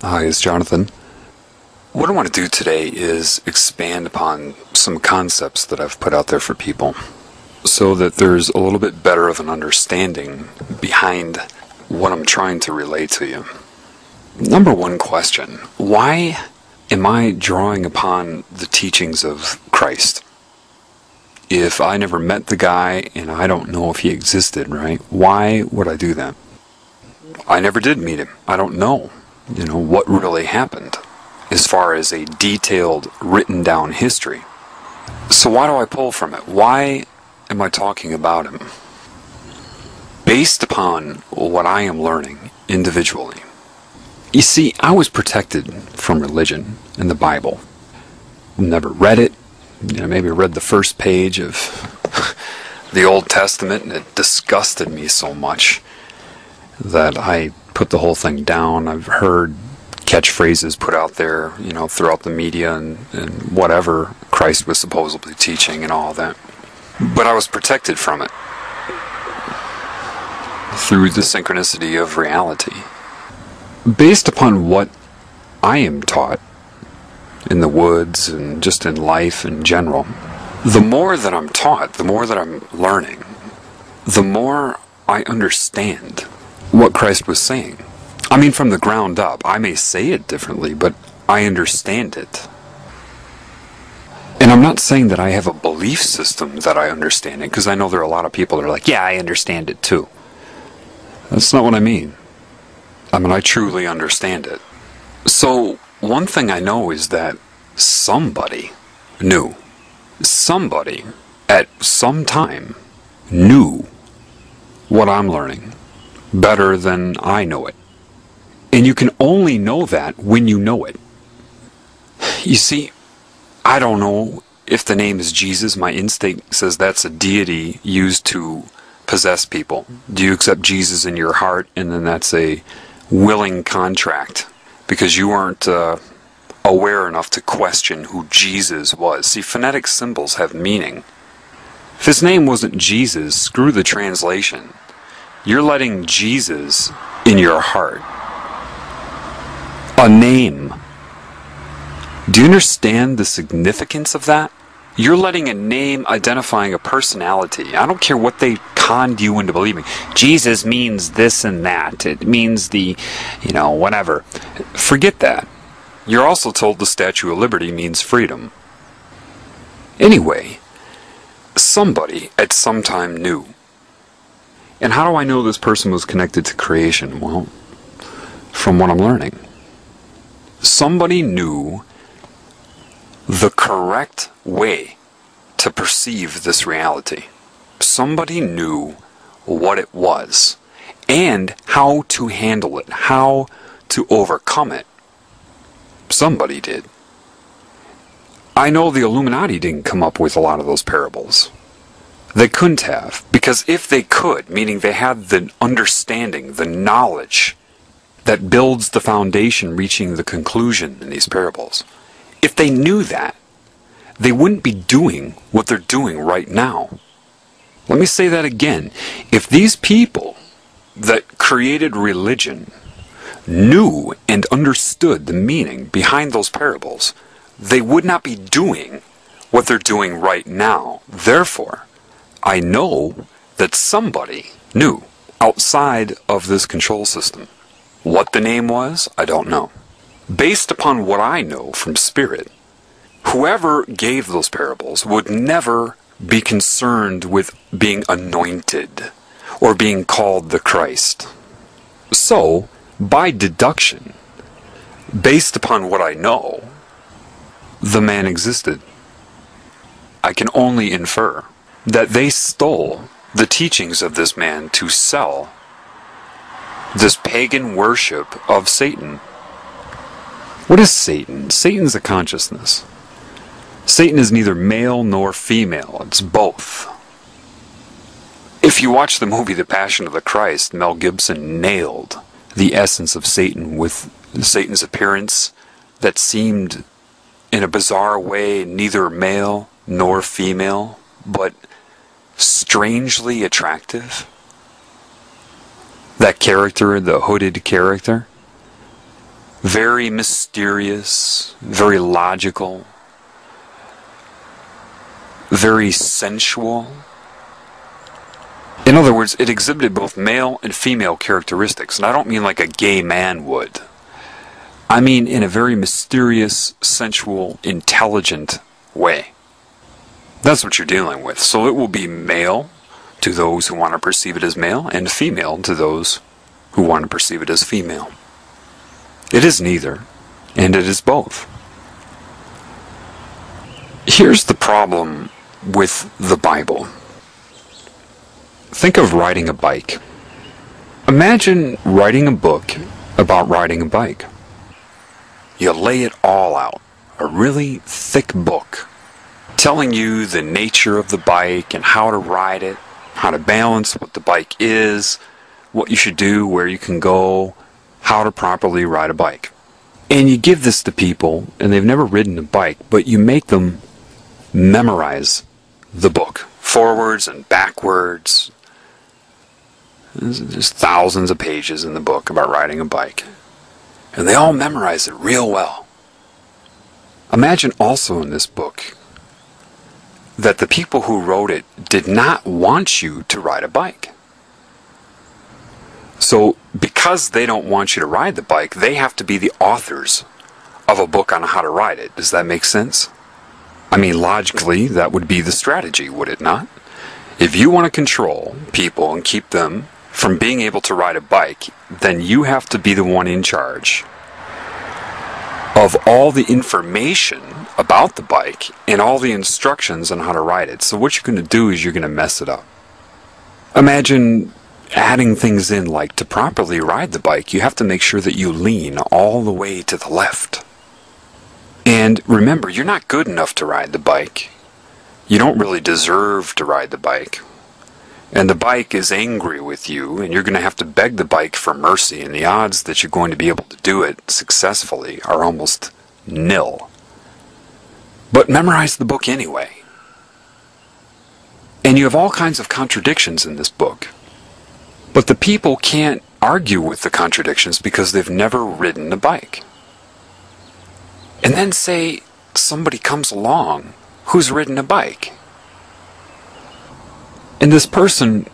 Hi, it's Jonathan. What I want to do today is expand upon some concepts that I've put out there for people so that there's a little bit better of an understanding behind what I'm trying to relate to you. Number one question, why am I drawing upon the teachings of Christ? If I never met the guy and I don't know if he existed, right? Why would I do that? I never did meet him. I don't know, what really happened as far as a detailed, written down history. So why do I pull from it? Why am I talking about him? Based upon what I am learning individually. You see, I was protected from religion in the Bible. Never read it. Maybe read the first page of the Old Testament and it disgusted me so much that I put the whole thing down. I've heard catchphrases put out there, throughout the media and whatever Christ was supposedly teaching and all that. But I was protected from it through the synchronicity of reality. Based upon what I am taught in the woods and just in life in general, the more that I'm taught, the more that I'm learning, the more I understand what Christ was saying. I mean, from the ground up. I may say it differently, but I understand it. And I'm not saying that I have a belief system that I understand it, because I know there are a lot of people that are like, yeah, I understand it too. That's not what I mean. I truly understand it. So, one thing I know is that somebody knew. Somebody, at some time, knew what I'm learning better than I know it. And you can only know that when you know it. You see, I don't know if the name is Jesus. My instinct says that's a deity used to possess people. Do you accept Jesus in your heart? And then that's a willing contract because you aren't aware enough to question who Jesus was. See, phonetic symbols have meaning. If his name wasn't Jesus, screw the translation. You're letting Jesus in your heart. A name. Do you understand the significance of that? You're letting a name identifying a personality. I don't care what they conned you into believing. Jesus means this and that. It means the, whatever. Forget that. You're also told the Statue of Liberty means freedom. Anyway, somebody at some time knew. And how do I know this person was connected to creation? Well, from what I'm learning. Somebody knew the correct way to perceive this reality. Somebody knew what it was and how to handle it, how to overcome it. Somebody did. I know the Illuminati didn't come up with a lot of those parables. They couldn't have, because if they could, meaning they had the understanding, the knowledge that builds the foundation reaching the conclusion in these parables, if they knew that, they wouldn't be doing what they're doing right now. Let me say that again. If these people that created religion knew and understood the meaning behind those parables, they would not be doing what they're doing right now. Therefore, I know that somebody knew outside of this control system. What the name was, I don't know. Based upon what I know from Spirit, whoever gave those parables would never be concerned with being anointed or being called the Christ. So, by deduction, based upon what I know, the man existed. I can only infer that they stole the teachings of this man to sell this pagan worship of Satan. What is Satan? Satan's a consciousness. Satan is neither male nor female. It's both. If you watch the movie The Passion of the Christ, Mel Gibson nailed the essence of Satan with Satan's appearance that seemed in a bizarre way neither male nor female, but strangely attractive. That character, the hooded character, very mysterious, very logical, very sensual. In other words, it exhibited both male and female characteristics, and I don't mean like a gay man would. I mean in a very mysterious, sensual, intelligent way. That's what you're dealing with. So it will be male to those who want to perceive it as male, and female to those who want to perceive it as female. It is neither, and it is both. Here's the problem with the Bible. Think of riding a bike. Imagine writing a book about riding a bike. You lay it all out, a really thick book, telling you the nature of the bike and how to ride it, how to balance what the bike is, what you should do, where you can go, how to properly ride a bike. And you give this to people, and they've never ridden a bike, but you make them memorize the book, forwards and backwards. There's thousands of pages in the book about riding a bike, and they all memorize it real well. Imagine also in this book that the people who wrote it did not want you to ride a bike. So because they don't want you to ride the bike, they have to be the authors of a book on how to ride it. Does that make sense? I mean, logically, that would be the strategy, would it not? If you want to control people and keep them from being able to ride a bike, then you have to be the one in charge of all the information about the bike and all the instructions on how to ride it. So what you're going to do is you're going to mess it up. Imagine adding things in like, to properly ride the bike, you have to make sure that you lean all the way to the left. And remember, you're not good enough to ride the bike. You don't really deserve to ride the bike. And the bike is angry with you, and you're going to have to beg the bike for mercy, and the odds that you're going to be able to do it successfully are almost nil. But memorize the book anyway. And you have all kinds of contradictions in this book. But the people can't argue with the contradictions because they've never ridden a bike. And then say somebody comes along who's ridden a bike. And this person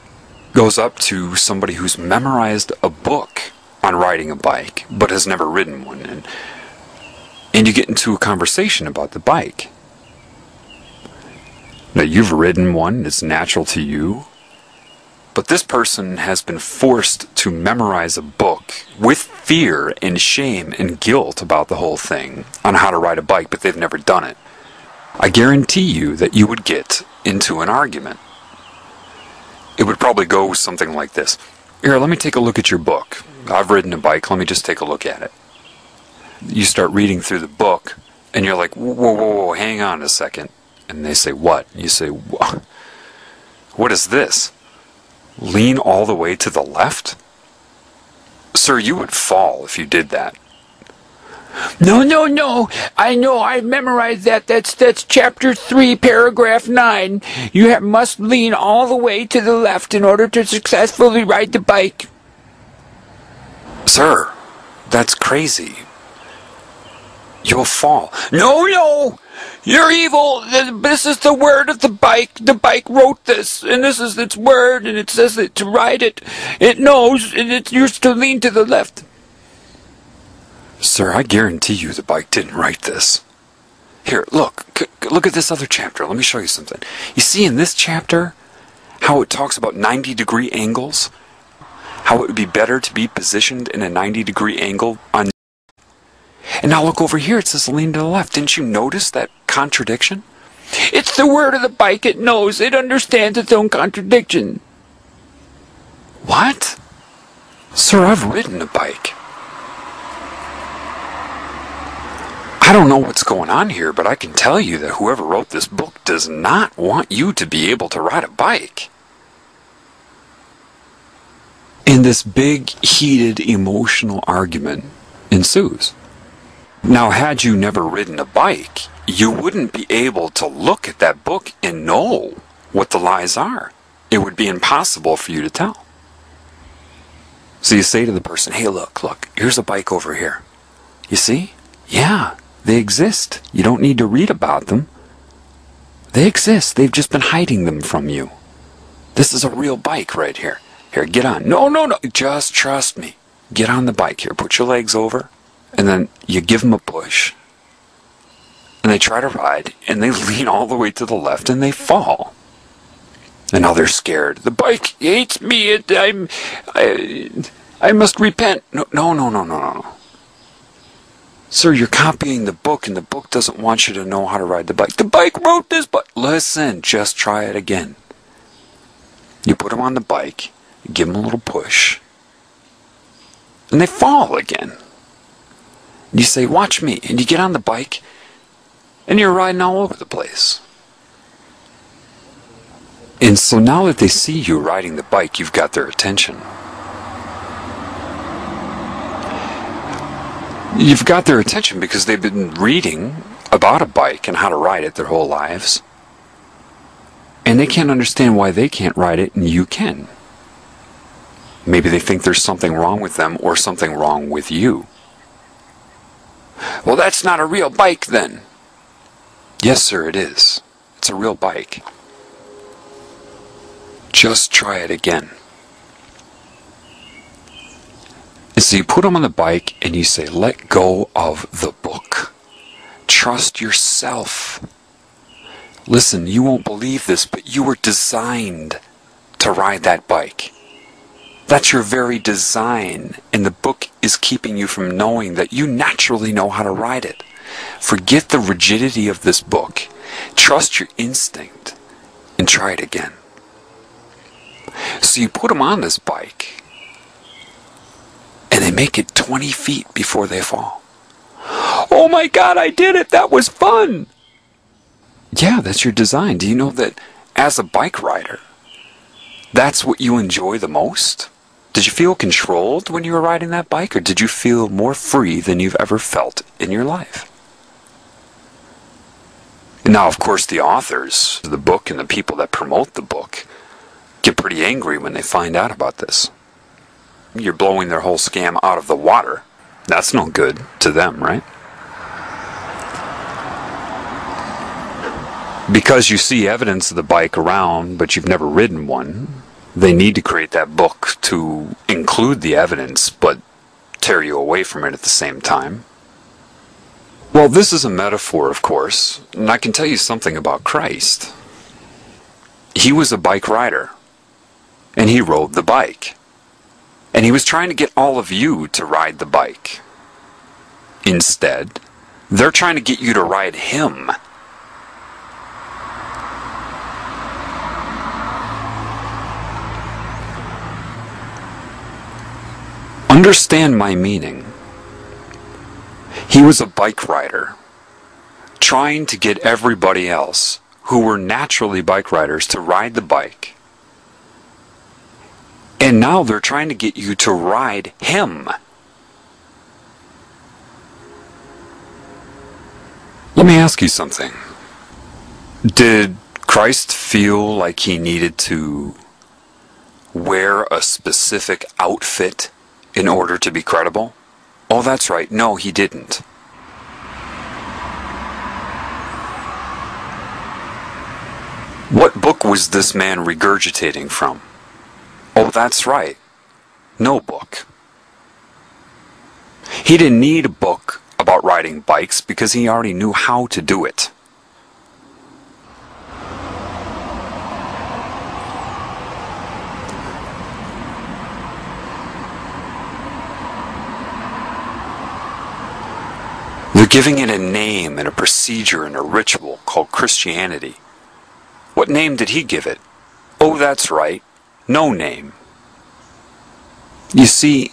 goes up to somebody who's memorized a book on riding a bike, but has never ridden one. And you get into a conversation about the bike. Now, you've ridden one, it's natural to you. But this person has been forced to memorize a book with fear and shame and guilt about the whole thing on how to ride a bike, but they've never done it. I guarantee you that you would get into an argument. It would probably go something like this. Here, let me take a look at your book. I've ridden a bike, let me just take a look at it. You start reading through the book, and you're like, whoa, whoa, whoa, hang on a second. And they say, what? You say, what is this? Lean all the way to the left? Sir, you would fall if you did that. No. I know. I memorized that. That's chapter 3, paragraph 9. You must lean all the way to the left in order to successfully ride the bike. Sir, that's crazy. You'll fall. No. You're evil. This is the word of the bike. The bike wrote this, and this is its word, and it says that to ride it, it knows, and it's used to lean to the left. Sir, I guarantee you the bike didn't write this. Here, look at this other chapter. Let me show you something. You see in this chapter how it talks about 90-degree angles? How it would be better to be positioned in a 90-degree angle on... And now look over here, it says lean to the left. Didn't you notice that contradiction? It's the word of the bike. It knows. It understands its own contradiction. What? Sir, I've ridden a bike. I don't know what's going on here, but I can tell you that whoever wrote this book does not want you to be able to ride a bike. And this big, heated, emotional argument ensues. Now, had you never ridden a bike, you wouldn't be able to look at that book and know what the lies are. It would be impossible for you to tell. So you say to the person, hey, look, here's a bike over here. You see? Yeah, they exist. You don't need to read about them. They exist. They've just been hiding them from you. This is a real bike right here. Here, get on. No, no, no. Just trust me. Get on the bike here. Put your legs over. And then you give them a push. And they try to ride. And they lean all the way to the left. And they fall. And now they're scared. The bike hates me. I must repent. No, no, no, no, no, no. Sir, you're copying the book, and the book doesn't want you to know how to ride the bike. The bike wrote this, but listen, just try it again. You put them on the bike, you give them a little push, and they fall again. You say, watch me, and you get on the bike, and you're riding all over the place. And so now that they see you riding the bike, you've got their attention. You've got their attention because they've been reading about a bike and how to ride it their whole lives. And they can't understand why they can't ride it and you can. Maybe they think there's something wrong with them or something wrong with you. Well, that's not a real bike then. Yes, sir, it is. It's a real bike. Just try it again. So you put them on the bike and you say, let go of the book. Trust yourself. Listen, you won't believe this, but you were designed to ride that bike. That's your very design, and the book is keeping you from knowing that you naturally know how to ride it. Forget the rigidity of this book. Trust your instinct and try it again. So you put them on this bike. And they make it 20 feet before they fall. Oh my God, I did it! That was fun! Yeah, that's your design. Do you know that as a bike rider, that's what you enjoy the most? Did you feel controlled when you were riding that bike, or did you feel more free than you've ever felt in your life? And now, of course, the authors of the book and the people that promote the book get pretty angry when they find out about this. You're blowing their whole scam out of the water. That's no good to them, right? Because you see evidence of the bike around, but you've never ridden one, they need to create that book to include the evidence, but tear you away from it at the same time. Well, this is a metaphor, of course, and I can tell you something about Christ. He was a bike rider, and he rode the bike. And he was trying to get all of you to ride the bike. Instead, they're trying to get you to ride him. Understand my meaning. He was a bike rider, trying to get everybody else who were naturally bike riders to ride the bike. And now they're trying to get you to ride him. Let me ask you something. Did Christ feel like he needed to wear a specific outfit in order to be credible? Oh, that's right. No, he didn't. What book was this man regurgitating from? Oh, that's right. No book. He didn't need a book about riding bikes because he already knew how to do it. They're giving it a name and a procedure and a ritual called Christianity. What name did he give it? Oh, that's right. No name. You see,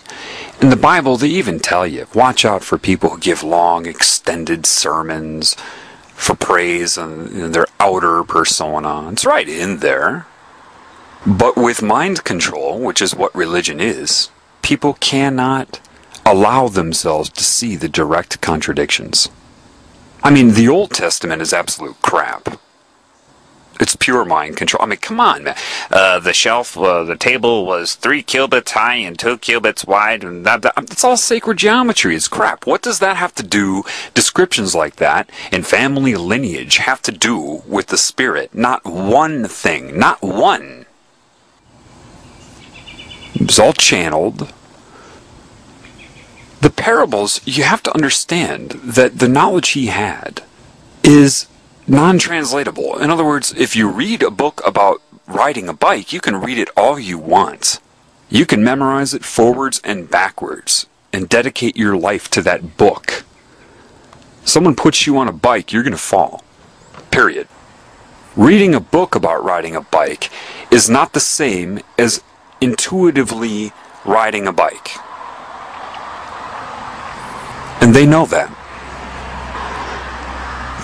in the Bible they even tell you, watch out for people who give long, extended sermons for praise and their outer persona. It's right in there. But with mind control, which is what religion is, people cannot allow themselves to see the direct contradictions. I mean, the Old Testament is absolute crap. It's pure mind control. I mean, come on, man. The table was 3 cubits high and 2 cubits wide, and it's all sacred geometry. It's crap. What does that have to do, descriptions like that, and family lineage have to do with the spirit? Not one thing. Not one. It's all channeled. The parables, you have to understand that the knowledge he had is non-translatable. In other words, if you read a book about riding a bike, you can read it all you want. You can memorize it forwards and backwards and dedicate your life to that book. Someone puts you on a bike, you're going to fall. Period. Reading a book about riding a bike is not the same as intuitively riding a bike. And they know that.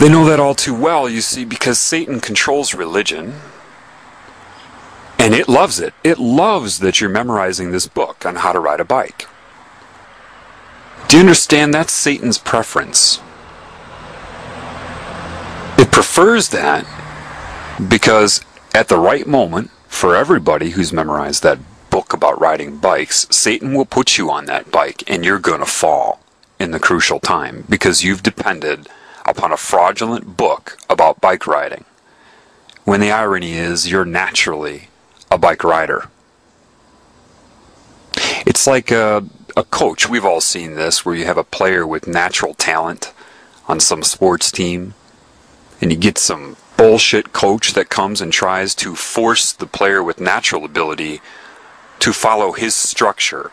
They know that all too well, you see, because Satan controls religion, and it loves it. It loves that you're memorizing this book on how to ride a bike. Do you understand? That's Satan's preference. It prefers that because at the right moment, for everybody who's memorized that book about riding bikes, Satan will put you on that bike and you're going to fall in the crucial time because you've depended upon a fraudulent book about bike riding, when the irony is you're naturally a bike rider. It's like a coach. We've all seen this, where you have a player with natural talent on some sports team, and you get some bullshit coach that comes and tries to force the player with natural ability to follow his structure.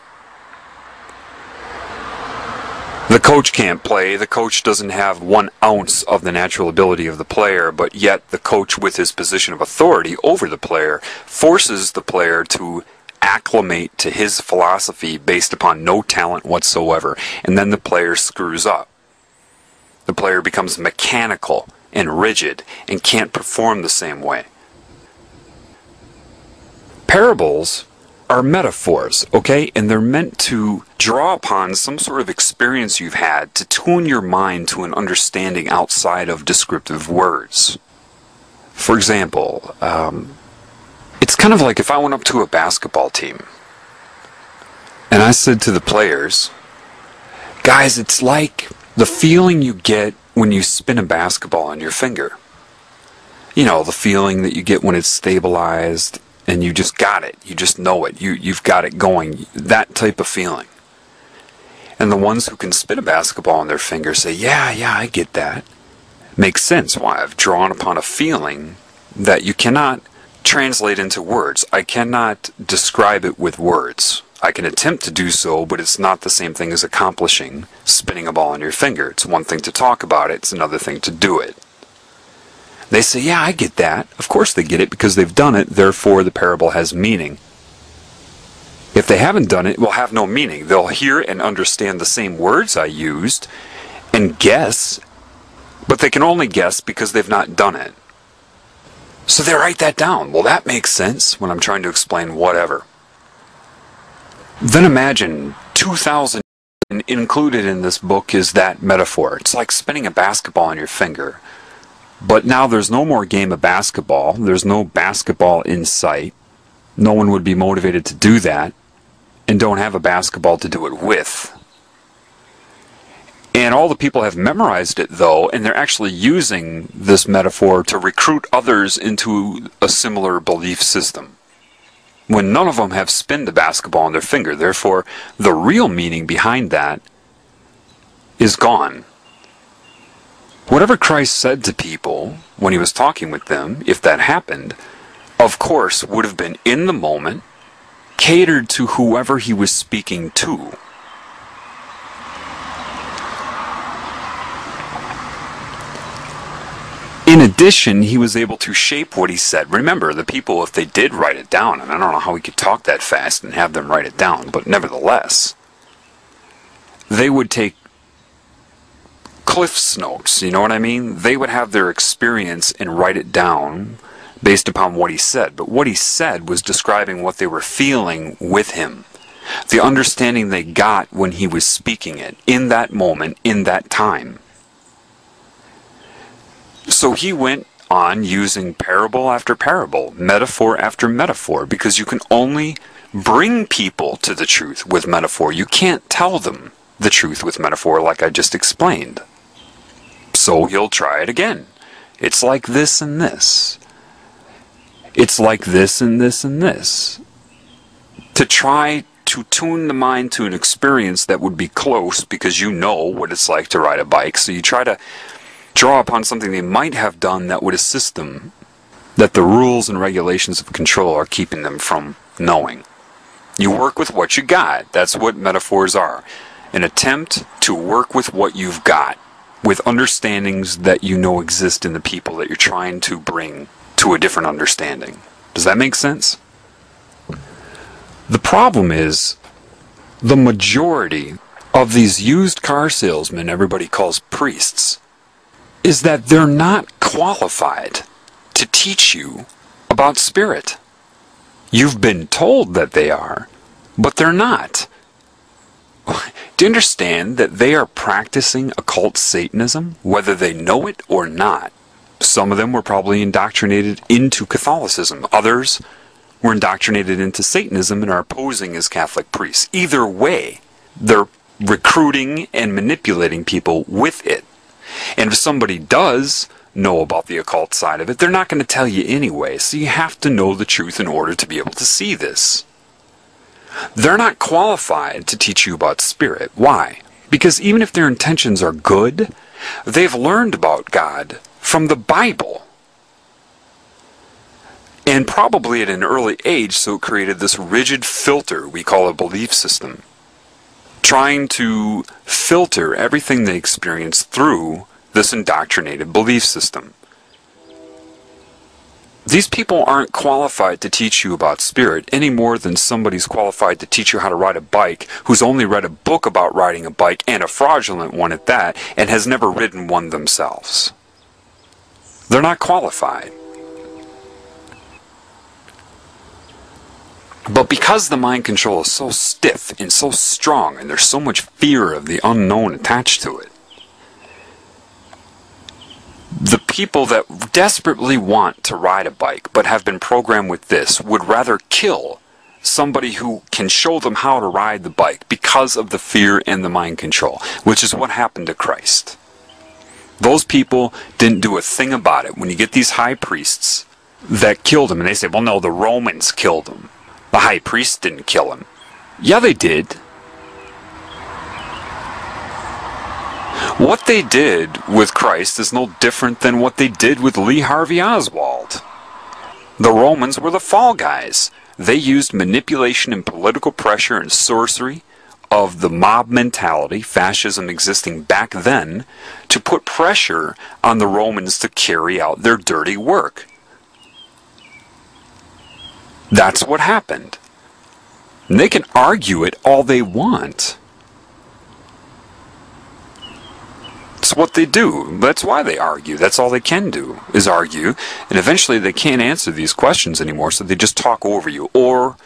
The coach can't play. The coach doesn't have 1 ounce of the natural ability of the player, but yet the coach, with his position of authority over the player, forces the player to acclimate to his philosophy based upon no talent whatsoever. And then the player screws up. The player becomes mechanical and rigid and can't perform the same way. Parables are metaphors, okay? And they're meant to draw upon some sort of experience you've had to tune your mind to an understanding outside of descriptive words. For example, it's kind of like if I went up to a basketball team and I said to the players, guys, it's like the feeling you get when you spin a basketball on your finger. You know, the feeling that you get when it's stabilized and you just got it. You just know it. You've got it going. That type of feeling. And the ones who can spin a basketball on their finger say, yeah, I get that. Makes sense why I've drawn upon a feeling that you cannot translate into words. I cannot describe it with words. I can attempt to do so, but it's not the same thing as accomplishing spinning a ball on your finger. It's one thing to talk about it, it's another thing to do it. They say, yeah, I get that. Of course they get it because they've done it, therefore the parable has meaning. If they haven't done it, it will have no meaning. They'll hear and understand the same words I used and guess, but they can only guess because they've not done it. So they write that down. Well, that makes sense when I'm trying to explain whatever. Then imagine 2,000 included in this book is that metaphor. It's like spinning a basketball on your finger. But now there's no more game of basketball. There's no basketball in sight. No one would be motivated to do that and don't have a basketball to do it with. And all the people have memorized it, though, and they're actually using this metaphor to recruit others into a similar belief system, when none of them have spinned a basketball on their finger. Therefore, the real meaning behind that is gone. Whatever Christ said to people when he was talking with them, if that happened, of course, would have been in the moment, catered to whoever he was speaking to. In addition, he was able to shape what he said. Remember, the people, if they did write it down, and I don't know how he could talk that fast and have them write it down, but nevertheless, they would take Cliff's notes, you know what I mean? They would have their experience and write it down based upon what he said. But what he said was describing what they were feeling with him. The understanding they got when he was speaking it, in that moment, in that time. So he went on using parable after parable, metaphor after metaphor, because you can only bring people to the truth with metaphor. You can't tell them the truth with metaphor like I just explained. So he'll try it again. It's like this and this. It's like this and this and this. To try to tune the mind to an experience that would be close, because you know what it's like to ride a bike, so you try to draw upon something they might have done that would assist them, that the rules and regulations of control are keeping them from knowing. You work with what you got. That's what metaphors are. An attempt to work with what you've got, with understandings that you know exist in the people that you're trying to bring to a different understanding. Does that make sense? The problem is, the majority of these used car salesmen everybody calls priests, is that they're not qualified to teach you about spirit. You've been told that they are, but they're not. Do you understand that they are practicing occult Satanism, whether they know it or not? Some of them were probably indoctrinated into Catholicism. Others were indoctrinated into Satanism and are posing as Catholic priests. Either way, they're recruiting and manipulating people with it. And if somebody does know about the occult side of it, they're not going to tell you anyway, so you have to know the truth in order to be able to see this. They're not qualified to teach you about spirit. Why? Because even if their intentions are good, they've learned about God from the Bible. And probably at an early age, so it created this rigid filter we call a belief system, trying to filter everything they experience through this indoctrinated belief system. These people aren't qualified to teach you about spirit any more than somebody's qualified to teach you how to ride a bike who's only read a book about riding a bike, and a fraudulent one at that, and has never ridden one themselves. They're not qualified. But because the mind control is so stiff and so strong, and there's so much fear of the unknown attached to it, the people that desperately want to ride a bike but have been programmed with this would rather kill somebody who can show them how to ride the bike because of the fear and the mind control, which is what happened to Christ. Those people didn't do a thing about it. When you get these high priests that killed him, and they say, well, no, the Romans killed him. The high priests didn't kill him. Yeah, they did. What they did with Christ is no different than what they did with Lee Harvey Oswald. The Romans were the fall guys. They used manipulation and political pressure and sorcery of the mob mentality, fascism existing back then, to put pressure on the Romans to carry out their dirty work. That's what happened. And they can argue it all they want. It's what they do. That's why they argue. That's all they can do, is argue. And eventually they can't answer these questions anymore, so they just talk over you. Or,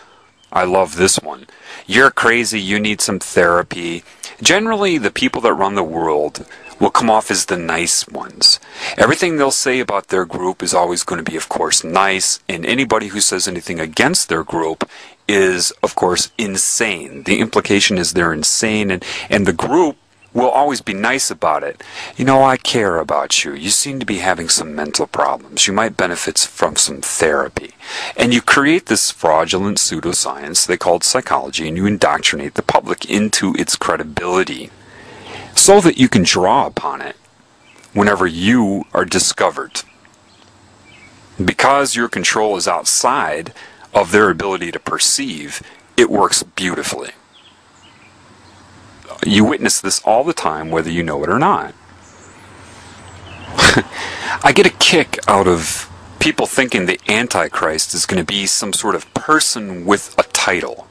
I love this one, you're crazy, you need some therapy. Generally, the people that run the world will come off as the nice ones. Everything they'll say about their group is always going to be, of course, nice, and anybody who says anything against their group is, of course, insane. The implication is they're insane, and the group will always be nice about it. You know, I care about you. You seem to be having some mental problems. You might benefit from some therapy. And you create this fraudulent pseudoscience they called psychology, and you indoctrinate the public into its credibility so that you can draw upon it whenever you are discovered. Because your control is outside of their ability to perceive, it works beautifully. You witness this all the time, whether you know it or not. I get a kick out of people thinking the Antichrist is going to be some sort of person with a title.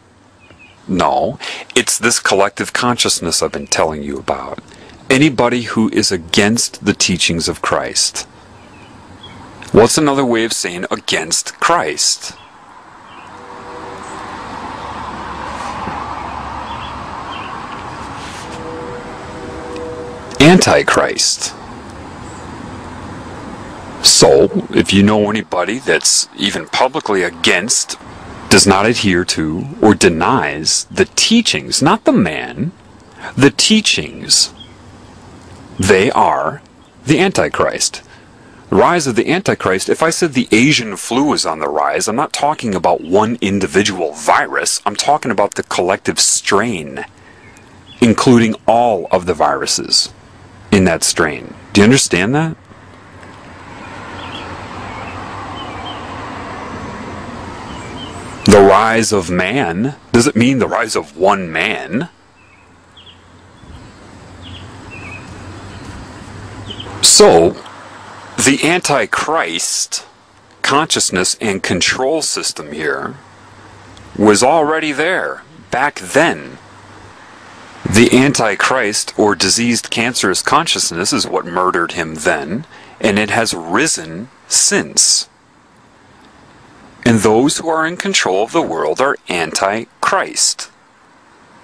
No, it's this collective consciousness I've been telling you about. Anybody who is against the teachings of Christ. What's another way of saying against Christ? Antichrist. So, if you know anybody that's even publicly against, does not adhere to, or denies the teachings, not the man, the teachings, they are the Antichrist. The rise of the Antichrist, if I said the Asian flu is on the rise, I'm not talking about one individual virus, I'm talking about the collective strain, including all of the viruses in that strain. Do you understand that? The rise of man doesn't mean the rise of one man. So, the Antichrist consciousness and control system here was already there back then. The Antichrist, or diseased cancerous consciousness, is what murdered him then, and it has risen since. And those who are in control of the world are Antichrist.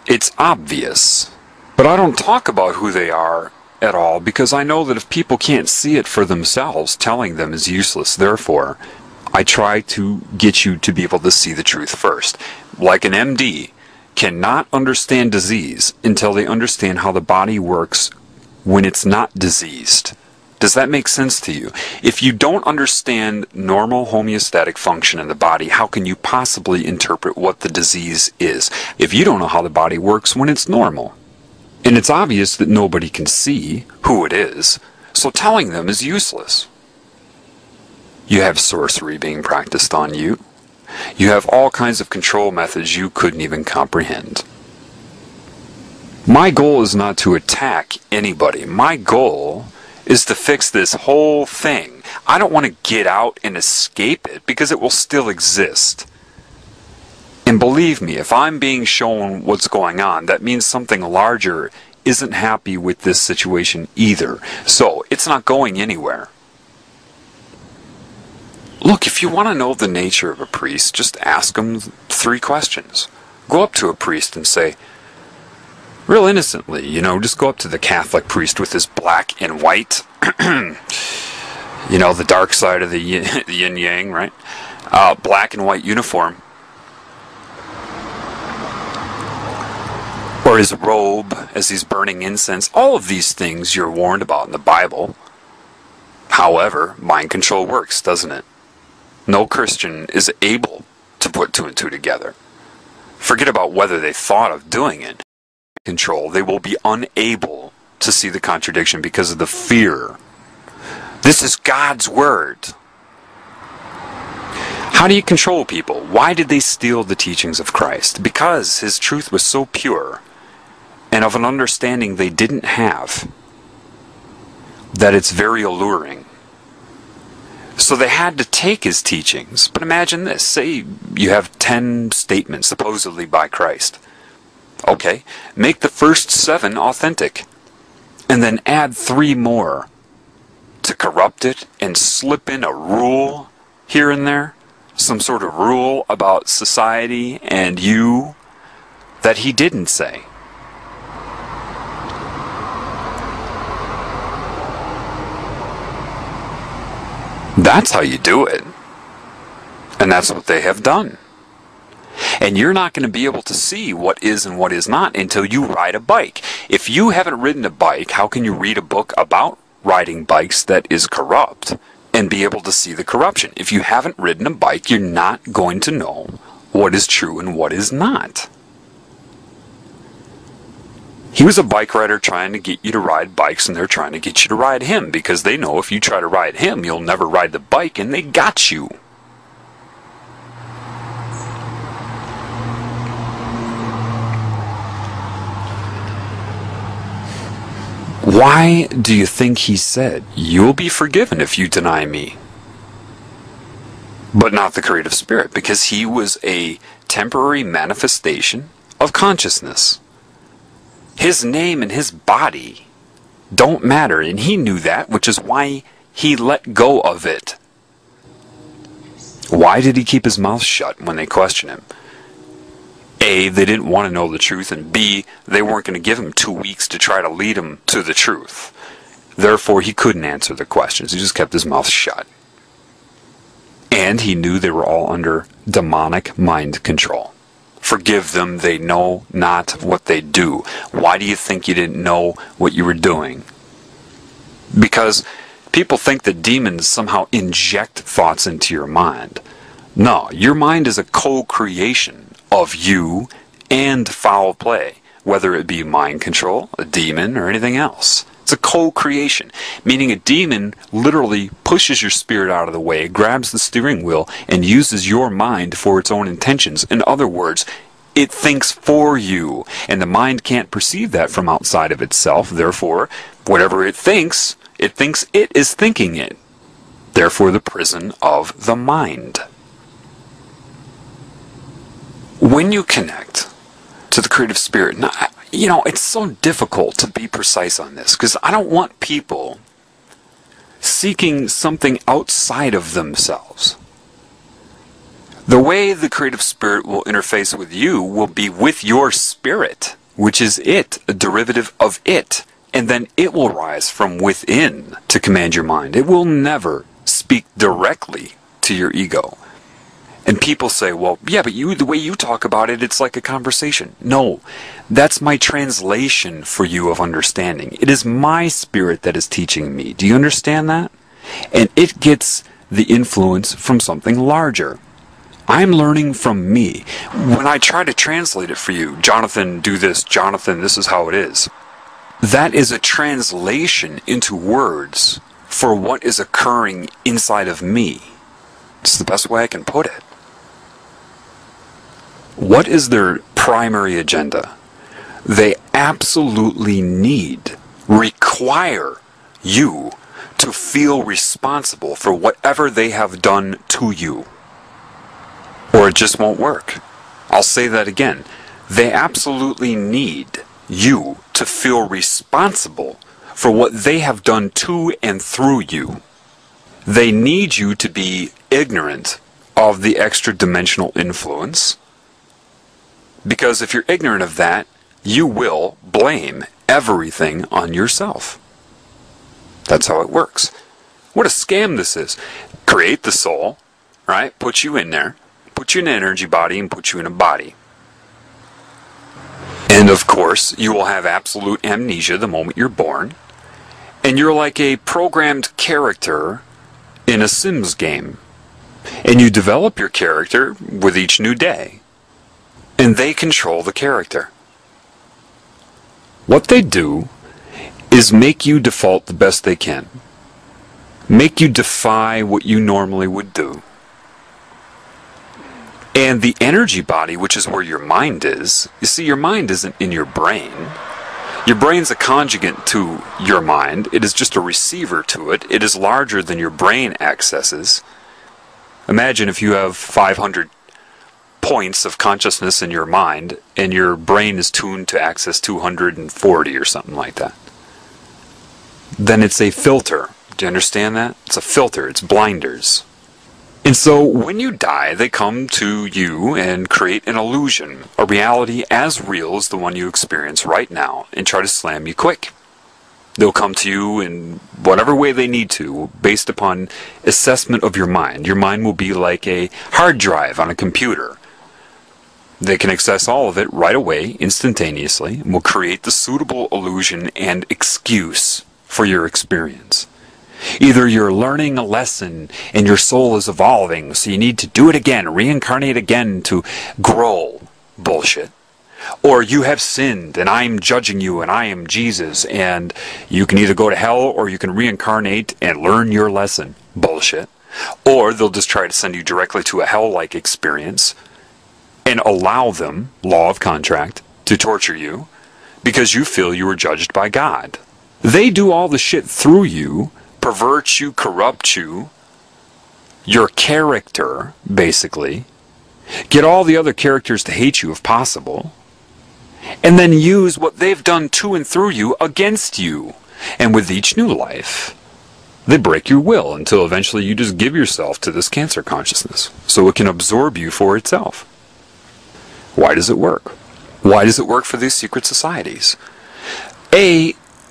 It's obvious. But I don't talk about who they are at all, because I know that if people can't see it for themselves, telling them is useless. Therefore, I try to get you to be able to see the truth first. Like an MD cannot understand disease until they understand how the body works when it's not diseased. Does that make sense to you? If you don't understand normal homeostatic function in the body, how can you possibly interpret what the disease is if you don't know how the body works when it's normal? And it's obvious that nobody can see who it is, so telling them is useless. You have sorcery being practiced on you. You have all kinds of control methods you couldn't even comprehend. My goal is not to attack anybody. My goal is to fix this whole thing. I don't want to get out and escape it, because it will still exist. And believe me, if I'm being shown what's going on, that means something larger isn't happy with this situation either. So, it's not going anywhere. Look, if you want to know the nature of a priest, just ask him 3 questions. Go up to a priest and say, real innocently, just go up to the Catholic priest with his black and white, the dark side of the yin-yang, right? Black and white uniform. Or his robe as he's burning incense. All of these things you're warned about in the Bible. However, mind control works, doesn't it? No Christian is able to put 2 and 2 together. Forget about whether they thought of doing it. Control, they will be unable to see the contradiction because of the fear. This is God's word. How do you control people? Why did they steal the teachings of Christ? Because his truth was so pure and of an understanding they didn't have that it's very alluring. So they had to take his teachings. But imagine this. Say you have 10 statements supposedly by Christ. Okay, make the first 7 authentic, and then add 3 more to corrupt it and slip in a rule here and there, some sort of rule about society and you that he didn't say. That's how you do it. And that's what they have done. And you're not going to be able to see what is and what is not until you ride a bike. If you haven't ridden a bike, how can you read a book about riding bikes that is corrupt and be able to see the corruption? If you haven't ridden a bike, you're not going to know what is true and what is not. He was a bike rider trying to get you to ride bikes, and they're trying to get you to ride him because they know if you try to ride him, you'll never ride the bike, and they got you. Why do you think he said, "You'll be forgiven if you deny me"? But not the creative spirit, because he was a temporary manifestation of consciousness. His name and his body don't matter, and he knew that, which is why he let go of it. Why did he keep his mouth shut when they questioned him? A, they didn't want to know the truth, and B, they weren't going to give him 2 weeks to try to lead him to the truth. Therefore, he couldn't answer the questions. He just kept his mouth shut. And he knew they were all under demonic mind control. Forgive them, they know not what they do. Why do you think you didn't know what you were doing? Because people think that demons somehow inject thoughts into your mind. No, your mind is a co-creation of you and foul play, whether it be mind control, a demon, or anything else. It's a co-creation, meaning a demon literally pushes your spirit out of the way, grabs the steering wheel, and uses your mind for its own intentions. In other words, it thinks for you, and the mind can't perceive that from outside of itself. Therefore, whatever it thinks it is thinking it. Therefore, the prison of the mind. When you connect to the creative spirit, now, you know, it's so difficult to be precise on this because I don't want people seeking something outside of themselves. The way the creative spirit will interface with you will be with your spirit, which is it, a derivative of it. And then it will rise from within to command your mind. It will never speak directly to your ego. And people say, well, yeah, but the way you talk about it, it's like a conversation. No, that's my translation for you of understanding. It is my spirit that is teaching me. Do you understand that? And it gets the influence from something larger. I'm learning from me. When I try to translate it for you, Jonathan, do this, Jonathan, this is how it is. That is a translation into words for what is occurring inside of me. It's the best way I can put it. What is their primary agenda? They absolutely require you to feel responsible for whatever they have done to you. Or it just won't work. I'll say that again. They absolutely need you to feel responsible for what they have done to and through you. They need you to be ignorant of the extra-dimensional influence, because if you're ignorant of that, you will blame everything on yourself. That's how it works. What a scam this is. Create the soul, right? Put you in there, put you in an energy body, and put you in a body. And of course, you will have absolute amnesia the moment you're born. And you're like a programmed character in a Sims game. And you develop your character with each new day. And they control the character. What they do is make you default the best they can. Make you defy what you normally would do. And the energy body, which is where your mind is, you see, your mind isn't in your brain. Your brain's a conjugate to your mind. It is just a receiver to it. It is larger than your brain accesses. Imagine if you have 500 points of consciousness in your mind, and your brain is tuned to access 240 or something like that. Then it's a filter. Do you understand that? It's a filter. It's blinders. And so when you die, they come to you and create an illusion, a reality as real as the one you experience right now, and try to slam you quick. They'll come to you in whatever way they need to, based upon assessment of your mind. Your mind will be like a hard drive on a computer. They can access all of it right away, instantaneously, and will create the suitable illusion and excuse for your experience. Either you're learning a lesson and your soul is evolving, so you need to do it again, reincarnate again to grow. Bullshit. Or you have sinned and I'm judging you and I am Jesus, and you can either go to hell or you can reincarnate and learn your lesson. Bullshit. Or they'll just try to send you directly to a hell-like experience and allow them, law of contract, to torture you because you feel you were judged by God. They do all the shit through you, pervert you, corrupt you, your character, basically, get all the other characters to hate you if possible, and then use what they've done to and through you against you. And with each new life, they break your will until eventually you just give yourself to this cancer consciousness so it can absorb you for itself. Why does it work? Why does it work for these secret societies?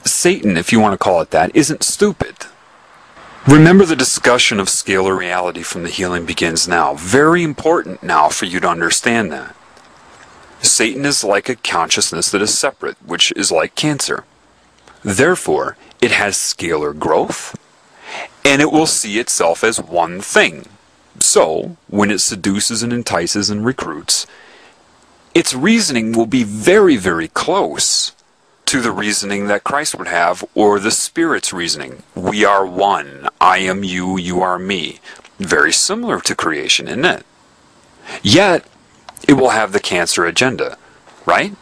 Satan, if you want to call it that, isn't stupid. Remember, the discussion of scalar reality from the healing begins now. Very important now for you to understand that. Satan is like a consciousness that is separate, which is like cancer. Therefore, it has scalar growth, and it will see itself as one thing. So, when it seduces and entices and recruits, its reasoning will be very, very close to the reasoning that Christ would have, or the Spirit's reasoning. We are one. I am you, you are me. Very similar to creation, isn't it? Yet, it will have the cancer agenda, right?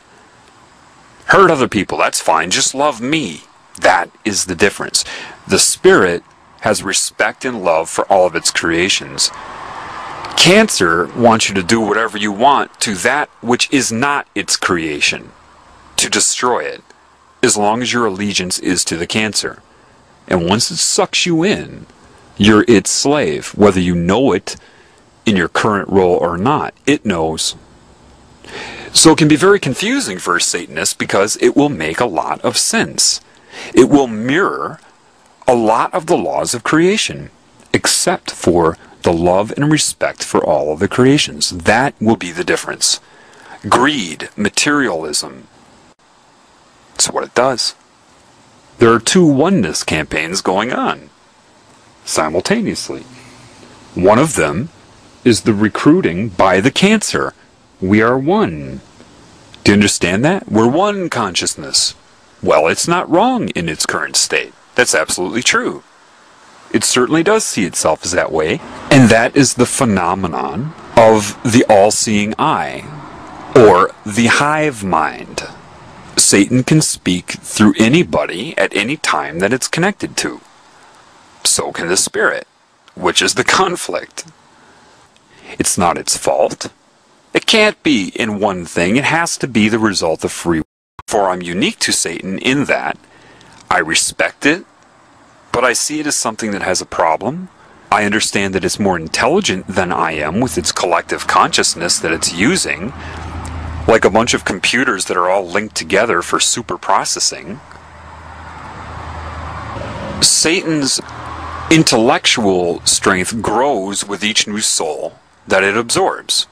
Hurt other people, that's fine. Just love me. That is the difference. The Spirit has respect and love for all of its creations. Cancer wants you to do whatever you want to that which is not its creation, to destroy it, as long as your allegiance is to the cancer. And once it sucks you in, you're its slave, whether you know it in your current role or not. It knows. So it can be very confusing for a Satanist because it will make a lot of sense. It will mirror a lot of the laws of creation, except for the love and respect for all of the creations. That will be the difference. Greed, materialism. That's what it does. There are two oneness campaigns going on simultaneously. One of them is the recruiting by the cancer. We are one. Do you understand that? We're one consciousness. Well, it's not wrong in its current state. That's absolutely true. It certainly does see itself as that way, and that is the phenomenon of the all-seeing eye, or the hive mind. Satan can speak through anybody at any time that it's connected to. So can the Spirit, which is the conflict. It's not its fault. It can't be in one thing. It has to be the result of free will. For I'm unique to Satan in that I respect it, but I see it as something that has a problem. I understand that it's more intelligent than I am with its collective consciousness that it's using, like a bunch of computers that are all linked together for super processing. Satan's intellectual strength grows with each new soul that it absorbs.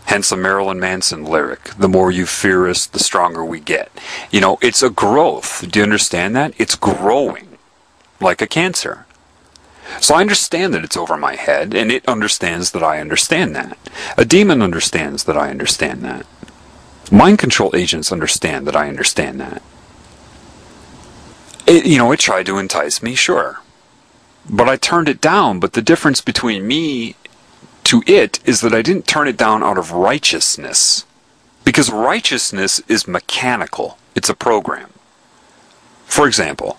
Hence a Marilyn Manson lyric, the more you fear us, the stronger we get. You know, it's a growth. Do you understand that? It's growing like a cancer. So I understand that it's over my head, and it understands that I understand that. A demon understands that I understand that. Mind control agents understand that I understand that. It tried to entice me, sure. But I turned it down, but the difference between me to it is that I didn't turn it down out of righteousness. Because righteousness is mechanical. It's a program. For example,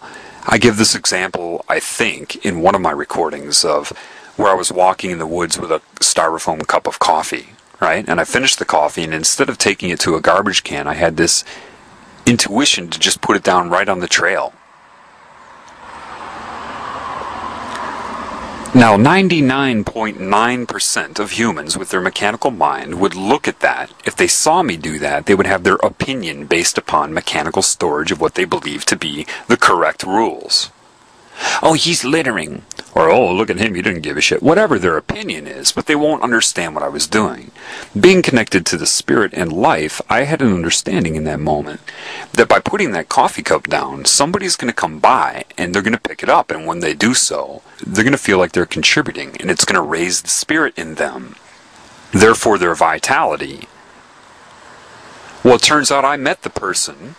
I give this example, I think, in one of my recordings of where I was walking in the woods with a styrofoam cup of coffee, right? And I finished the coffee, and instead of taking it to a garbage can, I had this intuition to just put it down right on the trail. Now, 99.9% of humans with their mechanical mind would look at that. If they saw me do that, they would have their opinion based upon mechanical storage of what they believe to be the correct rules. Oh, he's littering. Or, oh, look at him, he didn't give a shit. Whatever their opinion is, but they won't understand what I was doing. Being connected to the Spirit and life, I had an understanding in that moment that by putting that coffee cup down, somebody's going to come by and they're going to pick it up. And when they do so, they're going to feel like they're contributing, and it's going to raise the Spirit in them. Therefore, their vitality. Well, it turns out I met the person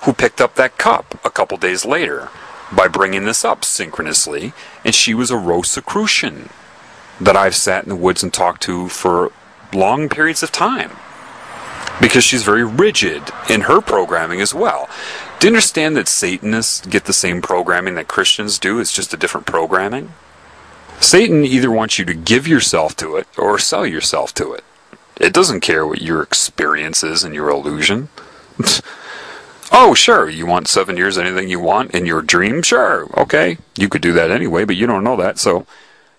who picked up that cup a couple days later by bringing this up synchronously, and she was a Rosicrucian that I've sat in the woods and talked to for long periods of time, because she's very rigid in her programming as well. Do you understand that Satanists get the same programming that Christians do? It's just a different programming. Satan either wants you to give yourself to it or sell yourself to it. It doesn't care what your experience is and your illusion. Oh, sure, you want 7 years, anything you want in your dream? Sure, okay. You could do that anyway, but you don't know that, so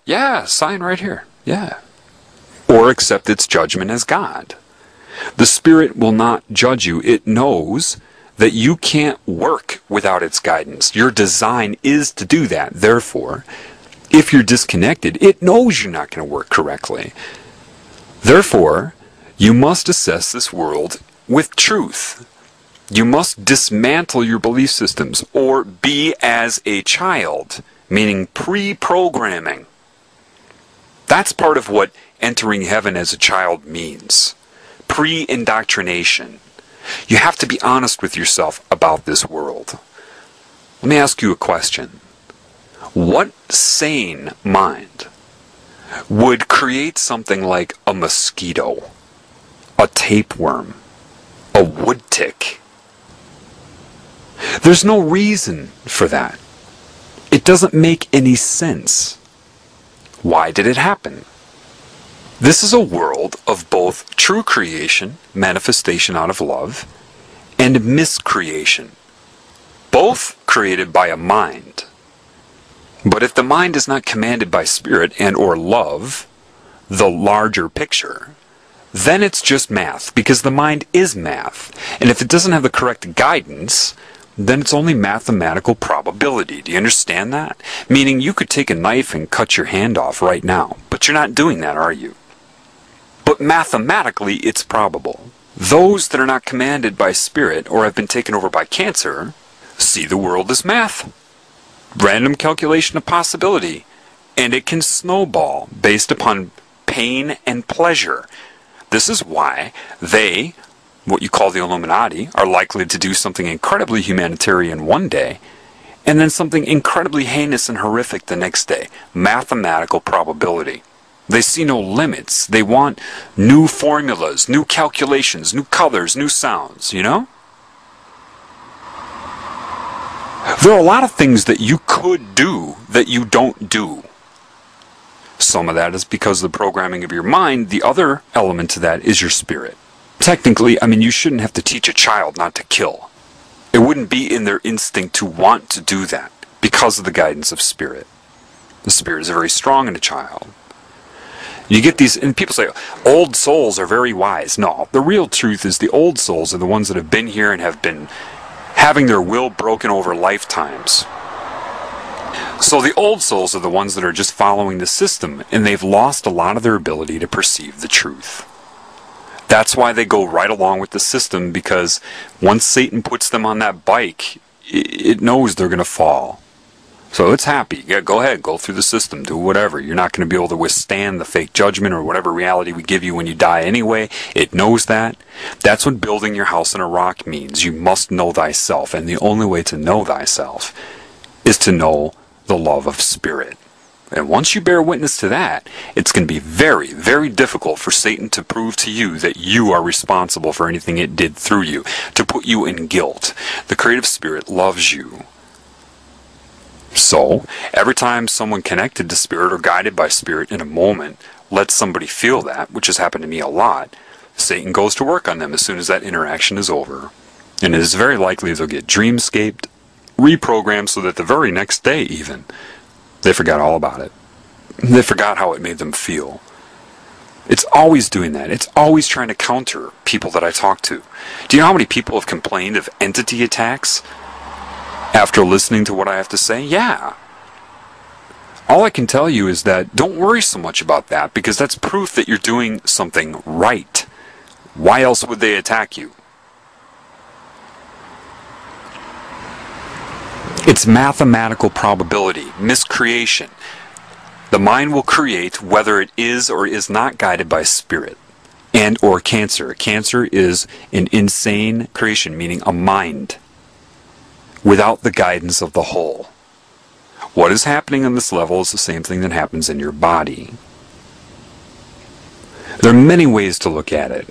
yeah, sign right here. Yeah. Or accept its judgment as God. The Spirit will not judge you. It knows that you can't work without its guidance. Your design is to do that. Therefore, if you're disconnected, it knows you're not going to work correctly. Therefore, you must assess this world with truth. You must dismantle your belief systems, or be as a child, meaning pre-programming. That's part of what entering heaven as a child means. Pre-indoctrination. You have to be honest with yourself about this world. Let me ask you a question. What sane mind would create something like a mosquito, a tapeworm, a wood tick? There's no reason for that. It doesn't make any sense. Why did it happen? This is a world of both true creation, manifestation out of love, and miscreation, both created by a mind. But if the mind is not commanded by spirit and or love, the larger picture, then it's just math, because the mind is math. And if it doesn't have the correct guidance, then it's only mathematical probability. Do you understand that? Meaning you could take a knife and cut your hand off right now, but you're not doing that, are you? But mathematically, it's probable. Those that are not commanded by spirit or have been taken over by cancer see the world as math. Random calculation of possibility. And it can snowball based upon pain and pleasure. This is why they, what you call the Illuminati, are likely to do something incredibly humanitarian one day, and then something incredibly heinous and horrific the next day. Mathematical probability. They see no limits. They want new formulas, new calculations, new colors, new sounds, you know? There are a lot of things that you could do that you don't do. Some of that is because of the programming of your mind. The other element to that is your spirit. Technically, you shouldn't have to teach a child not to kill. It wouldn't be in their instinct to want to do that because of the guidance of spirit. The spirit is very strong in a child. You get these, and people say, old souls are very wise. No, the real truth is the old souls are the ones that have been here and have been having their will broken over lifetimes. So the old souls are the ones that are just following the system, and they've lost a lot of their ability to perceive the truth. That's why they go right along with the system, because once Satan puts them on that bike, it knows they're going to fall. So it's happy. Yeah, go ahead, go through the system, do whatever. You're not going to be able to withstand the fake judgment or whatever reality we give you when you die anyway. It knows that. That's what building your house in a rock means. You must know thyself, and the only way to know thyself is to know the love of spirit. And once you bear witness to that, it's going to be very, very difficult for Satan to prove to you that you are responsible for anything it did through you, to put you in guilt. The creative spirit loves you. So, every time someone connected to spirit or guided by spirit in a moment lets somebody feel that, which has happened to me a lot, Satan goes to work on them as soon as that interaction is over. And it is very likely they'll get dreamscaped, reprogrammed so that the very next day even, they forgot all about it. They forgot how it made them feel. It's always doing that. It's always trying to counter people that I talk to. Do you know how many people have complained of entity attacks after listening to what I have to say? Yeah. All I can tell you is that don't worry so much about that, because that's proof that you're doing something right. Why else would they attack you? It's mathematical probability, miscreation. The mind will create whether it is or is not guided by spirit and or cancer. Cancer is an insane creation, meaning a mind without the guidance of the whole. What is happening on this level is the same thing that happens in your body. There are many ways to look at it.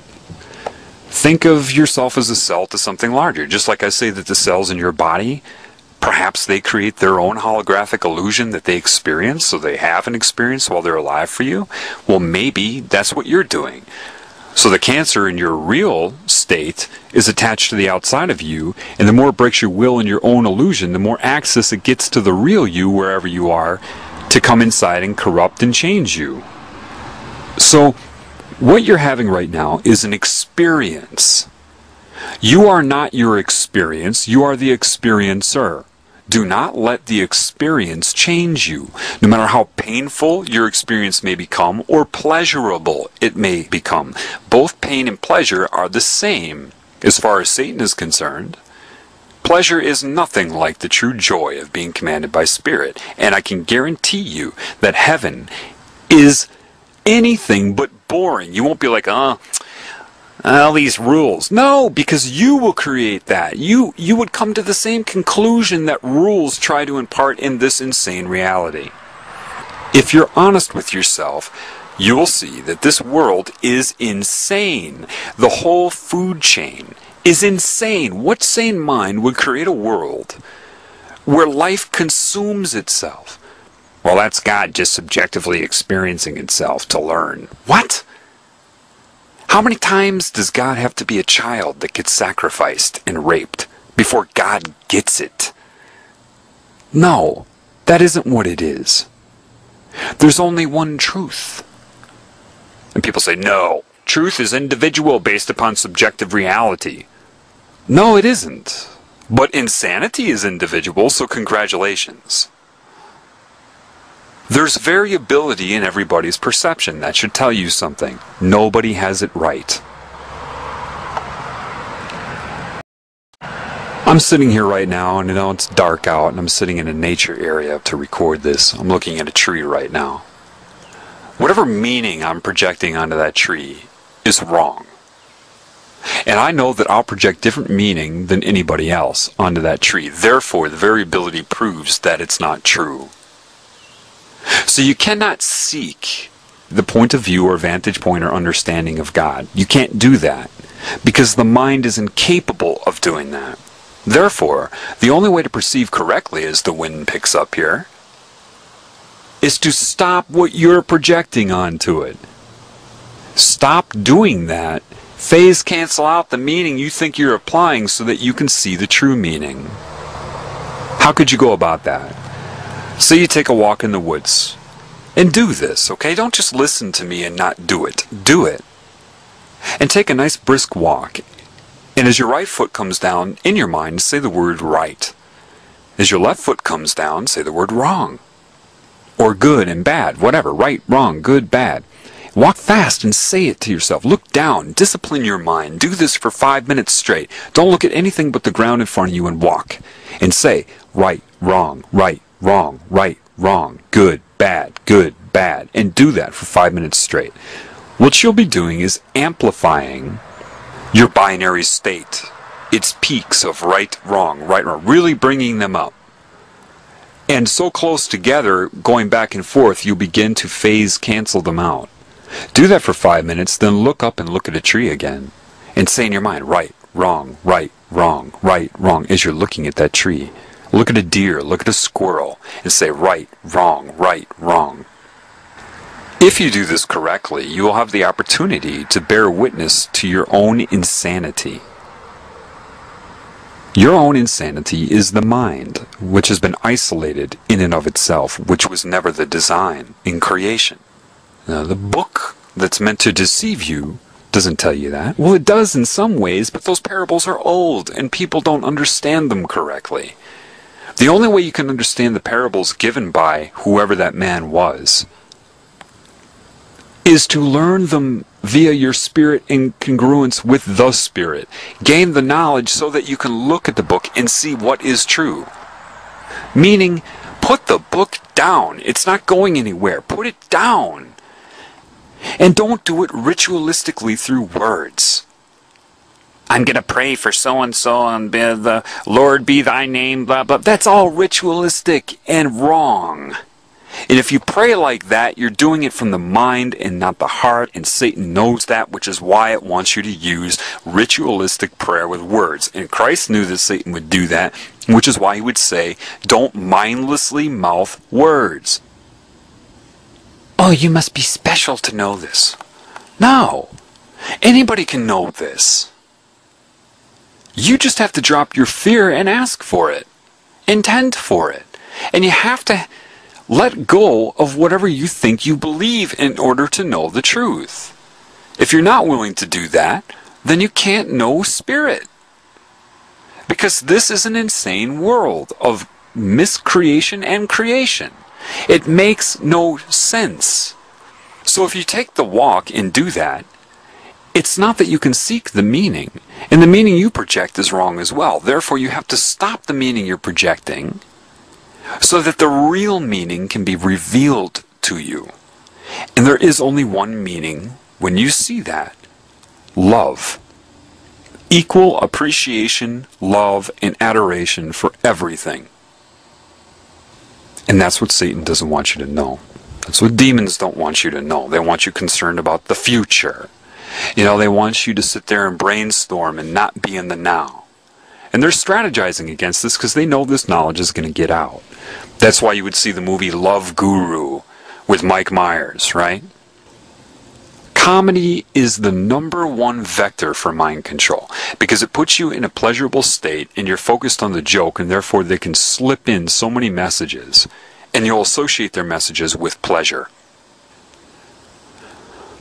Think of yourself as a cell to something larger. Just like I say that the cells in your body, perhaps they create their own holographic illusion that they experience, so they have an experience while they're alive for you. Well, maybe that's what you're doing. So the cancer in your real state is attached to the outside of you, and the more it breaks your will in your own illusion, the more access it gets to the real you, wherever you are, to come inside and corrupt and change you. So what you're having right now is an experience. You are not your experience, you are the experiencer. Do not let the experience change you, no matter how painful your experience may become or pleasurable it may become. Both pain and pleasure are the same as far as Satan is concerned. Pleasure is nothing like the true joy of being commanded by Spirit, and I can guarantee you that heaven is anything but boring. You won't be like, all these rules. No, because you will create that. You would come to the same conclusion that rules try to impart in this insane reality. If you're honest with yourself, you will see that this world is insane. The whole food chain is insane. What sane mind would create a world where life consumes itself? Well, that's God just subjectively experiencing itself to learn. What? How many times does God have to be a child that gets sacrificed and raped before God gets it? No, that isn't what it is. There's only one truth. And people say, no, truth is individual based upon subjective reality. No, it isn't. But insanity is individual, so congratulations. There's variability in everybody's perception. That should tell you something. Nobody has it right. I'm sitting here right now, and it's dark out, and I'm sitting in a nature area to record this. I'm looking at a tree right now. Whatever meaning I'm projecting onto that tree is wrong. And I know that I'll project different meaning than anybody else onto that tree. Therefore, the variability proves that it's not true. So you cannot seek the point of view or vantage point or understanding of God. You can't do that because the mind is incapable of doing that. Therefore, the only way to perceive correctly as the wind picks up here is to stop what you're projecting onto it. Stop doing that. Phase cancel out the meaning you think you're applying so that you can see the true meaning. How could you go about that? Say you take a walk in the woods, and do this, okay? Don't just listen to me and not do it. Do it. And take a nice brisk walk, and as your right foot comes down, in your mind, say the word right. As your left foot comes down, say the word wrong. Or good and bad, whatever, right, wrong, good, bad. Walk fast and say it to yourself. Look down, discipline your mind. Do this for 5 minutes straight. Don't look at anything but the ground in front of you and walk. And say, right, wrong, right, wrong, right, wrong, good, bad, and do that for 5 minutes straight. What you'll be doing is amplifying your binary state, its peaks of right, wrong, really bringing them up. And so close together, going back and forth, you'll begin to phase cancel them out. Do that for 5 minutes, then look up and look at a tree again, and say in your mind, right, wrong, right, wrong, as you're looking at that tree. Look at a deer, look at a squirrel, and say right, wrong. If you do this correctly, you will have the opportunity to bear witness to your own insanity. Your own insanity is the mind, which has been isolated in and of itself, which was never the design in creation. Now, the book that's meant to deceive you doesn't tell you that. Well, it does in some ways, but those parables are old, and people don't understand them correctly. The only way you can understand the parables given by whoever that man was is to learn them via your spirit in congruence with the Spirit. Gain the knowledge so that you can look at the book and see what is true. Meaning, put the book down. It's not going anywhere. Put it down. And don't do it ritualistically through words. I'm going to pray for so-and-so and the Lord be thy name, blah, blah. That's all ritualistic and wrong. And if you pray like that, you're doing it from the mind and not the heart, and Satan knows that, which is why it wants you to use ritualistic prayer with words. And Christ knew that Satan would do that, which is why he would say, don't mindlessly mouth words. Oh, you must be special to know this. No. Anybody can know this. You just have to drop your fear and ask for it. Intend for it. And you have to let go of whatever you think you believe in order to know the truth. If you're not willing to do that, then you can't know Spirit. Because this is an insane world of miscreation and creation. It makes no sense. So if you take the walk and do that, it's not that you can seek the meaning, and the meaning you project is wrong as well. Therefore, you have to stop the meaning you're projecting so that the real meaning can be revealed to you. And there is only one meaning when you see that: love. Equal appreciation, love, and adoration for everything. And that's what Satan doesn't want you to know. That's what demons don't want you to know. They want you concerned about the future. They want you to sit there and brainstorm and not be in the now. And they're strategizing against this because they know this knowledge is going to get out. That's why you would see the movie Love Guru with Mike Myers, right? Comedy is the #1 vector for mind control because it puts you in a pleasurable state and you're focused on the joke, and therefore they can slip in so many messages and you'll associate their messages with pleasure.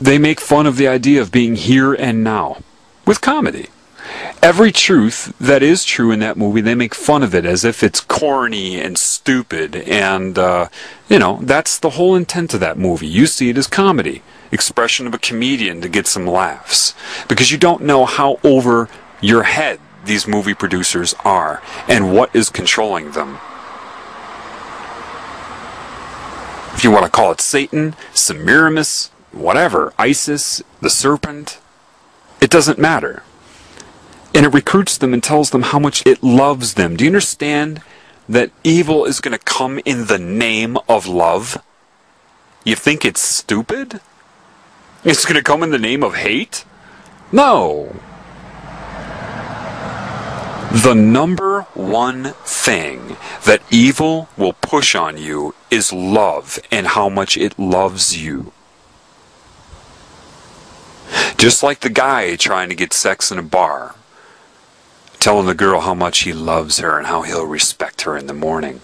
They make fun of the idea of being here and now with comedy. Every truth that is true in that movie, they make fun of it as if it's corny and stupid, and that's the whole intent of that movie. You see it as comedy, expression of a comedian to get some laughs, because you don't know how over your head these movie producers are and what is controlling them. If you want to call it Satan, Semiramis, whatever, ISIS, the serpent, it doesn't matter. And it recruits them and tells them how much it loves them. Do you understand that evil is going to come in the name of love? You think it's stupid? It's going to come in the name of hate? No. The #1 thing that evil will push on you is love and how much it loves you. Just like the guy trying to get sex in a bar, telling the girl how much he loves her and how he'll respect her in the morning.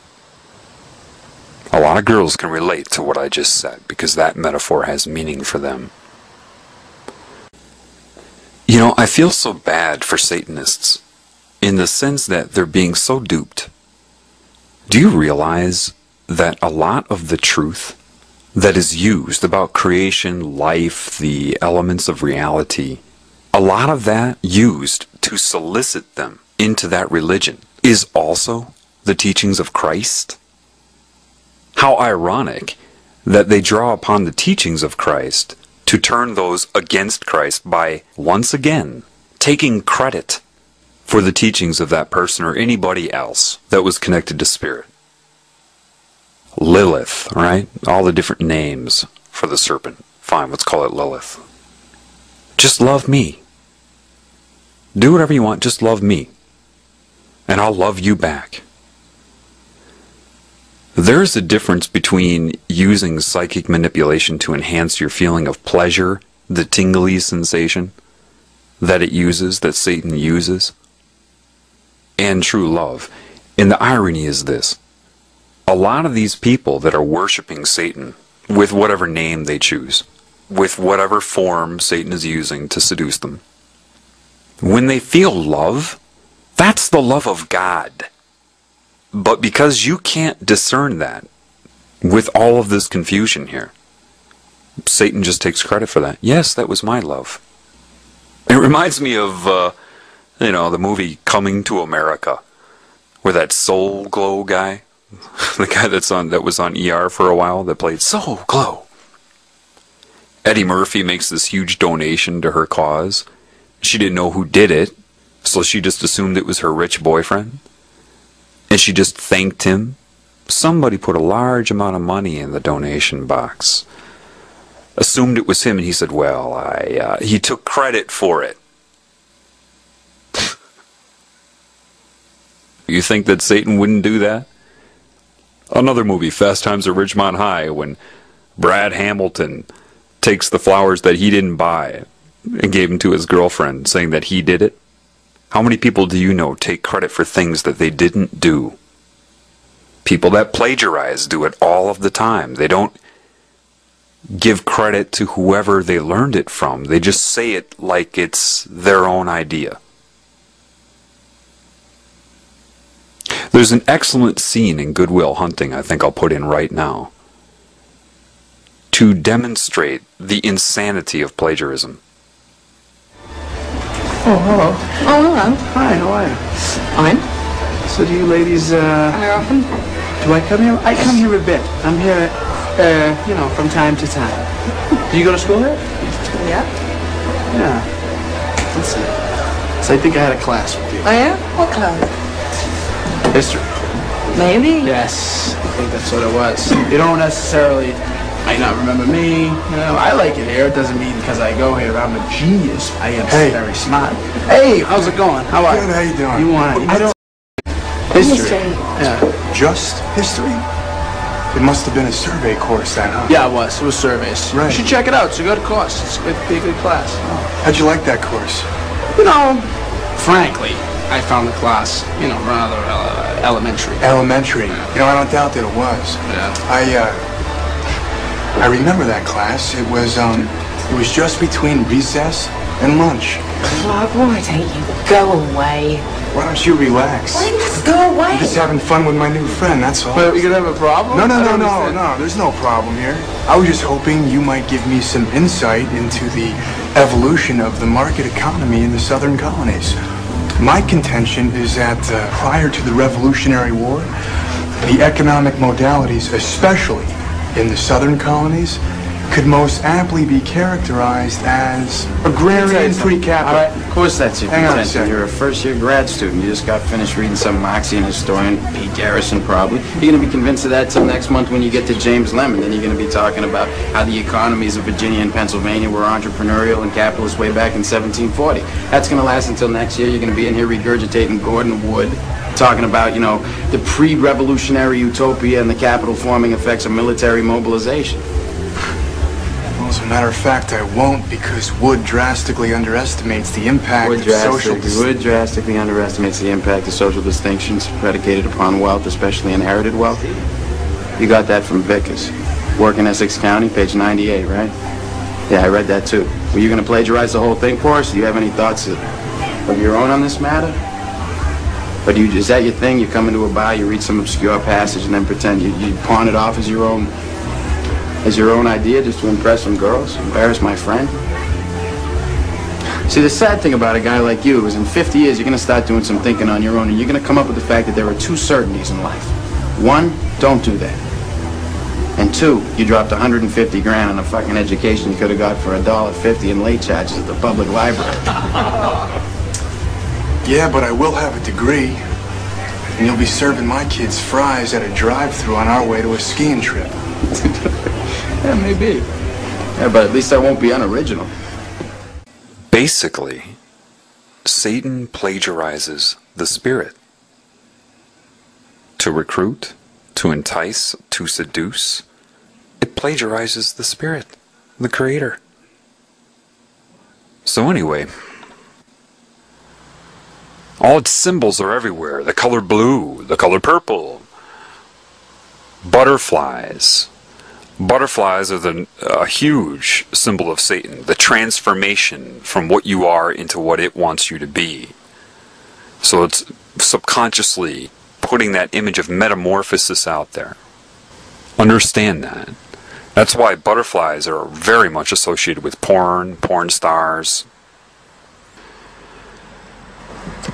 A lot of girls can relate to what I just said because that metaphor has meaning for them. I feel so bad for Satanists in the sense that they're being so duped. Do you realize that a lot of the truth that is used about creation, life, the elements of reality, a lot of that used to solicit them into that religion is also the teachings of Christ? How ironic that they draw upon the teachings of Christ to turn those against Christ by, once again, taking credit for the teachings of that person or anybody else that was connected to spirit. Lilith, right? All the different names for the serpent. Fine, let's call it Lilith. Just love me. Do whatever you want, just love me. And I'll love you back. There's a difference between using psychic manipulation to enhance your feeling of pleasure, the tingly sensation that it uses, that Satan uses, and true love. And the irony is this. A lot of these people that are worshiping Satan with whatever name they choose, with whatever form Satan is using to seduce them, when they feel love, that's the love of God. But because you can't discern that with all of this confusion here, Satan just takes credit for that. Yes, that was my love. It reminds me of, the movie Coming to America, where that Soul Glow guy, the guy that was on ER for a while, that played Soul Glow. Eddie Murphy makes this huge donation to her cause. She didn't know who did it, so she just assumed it was her rich boyfriend. And she just thanked him. Somebody put a large amount of money in the donation box. Assumed it was him, and he said, well, he took credit for it. You think that Satan wouldn't do that? Another movie, Fast Times at Ridgemont High, when Brad Hamilton takes the flowers that he didn't buy and gave them to his girlfriend, saying that he did it. How many people do you know take credit for things that they didn't do? People that plagiarize do it all of the time. They don't give credit to whoever they learned it from. They just say it like it's their own idea. There's an excellent scene in Good Will Hunting I think I'll put in right now to demonstrate the insanity of plagiarism. Oh, hello. Oh, hello. Hi, how are you? Fine. So do you ladies, How often? do I come here? I come here a bit. I'm here, you know, from time to time. Do you go to school here? Yeah. Yeah. Let's see. So I think I had a class with you. Oh, yeah? What class? History. Maybe. Yes, I think that's what it was. You don't necessarily might not remember me. You know, I like it here. It doesn't mean because I go here I'm a genius. I am very smart. Hey, how's it going? How are you? Good, how you doing? You want? I don't. History. Yeah. Just history? It must have been a survey course then, huh? Yeah, it was. It was surveys. Right. You should check it out. It's a good course. It's going to be a good class. How'd you like that course? You know, frankly, I found the class, you know, rather elementary. Elementary. You know, I don't doubt that it was. Yeah. I remember that class. It was just between recess and lunch. Clark, why don't you go away? Why don't you relax? Why just go away? I'm just having fun with my new friend, that's all. But you gonna have a problem? No, I don't understand. there's no problem here. I was just hoping you might give me some insight into the evolution of the market economy in the southern colonies. My contention is that prior to the Revolutionary War, the economic modalities, especially in the southern colonies, could most aptly be characterized as agrarian pre-capital. All right, of course that's your Hang on a contention. second. You're a first-year grad student. You just got finished reading some Marxian historian, Pete Garrison probably. You're going to be convinced of that till next month when you get to James Lemon. Then you're going to be talking about how the economies of Virginia and Pennsylvania were entrepreneurial and capitalist way back in 1740. That's going to last until next year. You're going to be in here regurgitating Gordon Wood, talking about, you know, the pre-revolutionary utopia and the capital-forming effects of military mobilization. Well, as a matter of fact, I won't, because Wood drastically underestimates the impact of social... Wood drastically underestimates the impact of social distinctions predicated upon wealth, especially inherited wealth. You got that from Vickers. Work in Essex County, page 98, right? Yeah, I read that too. Were you going to plagiarize the whole thing for us? Do you have any thoughts of your own on this matter? But is that your thing? You come into a bar, you read some obscure passage, and then pretend you pawn it off as your own idea just to impress some girls, embarrass my friend? See, the sad thing about a guy like you is in 50 years you're going to start doing some thinking on your own, and you're going to come up with the fact that there are two certainties in life. One, don't do that. And two, you dropped 150 grand on a fucking education you could have got for $1.50 in late charges at the public library. Yeah, but I will have a degree. And you'll be serving my kids fries at a drive-thru on our way to a skiing trip. Yeah, maybe. Yeah, but at least I won't be unoriginal. Basically, Satan plagiarizes the spirit. To recruit, to entice, to seduce, it plagiarizes the spirit, the creator. So anyway, all its symbols are everywhere. The color blue, the color purple, butterflies. Butterflies are a huge symbol of Satan, the transformation from what you are into what it wants you to be. So it's subconsciously putting that image of metamorphosis out there. Understand that. That's why butterflies are very much associated with porn stars.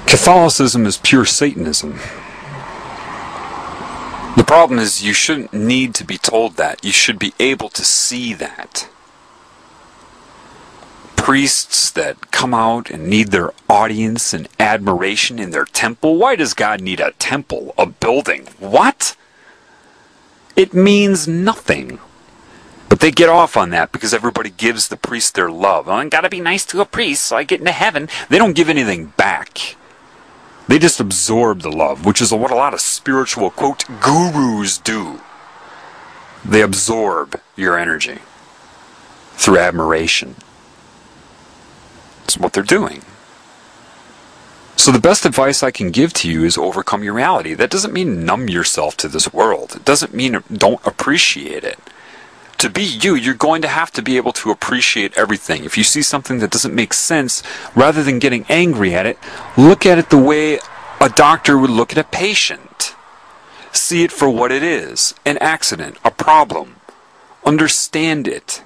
Catholicism is pure Satanism. The problem is you shouldn't need to be told that. You should be able to see that. Priests that come out and need their audience and admiration in their temple. Why does God need a temple, a building? What? It means nothing. But they get off on that because everybody gives the priest their love. I gotta be nice to a priest so I get into heaven. They don't give anything back. They just absorb the love, which is what a lot of spiritual, quote, gurus do. They absorb your energy through admiration. That's what they're doing. So the best advice I can give to you is overcome your reality. That doesn't mean numb yourself to this world. It doesn't mean don't appreciate it. To be you, you're going to have to be able to appreciate everything. If you see something that doesn't make sense, rather than getting angry at it, look at it the way A doctor would look at a patient, see it for what it is, an accident, a problem, understand it.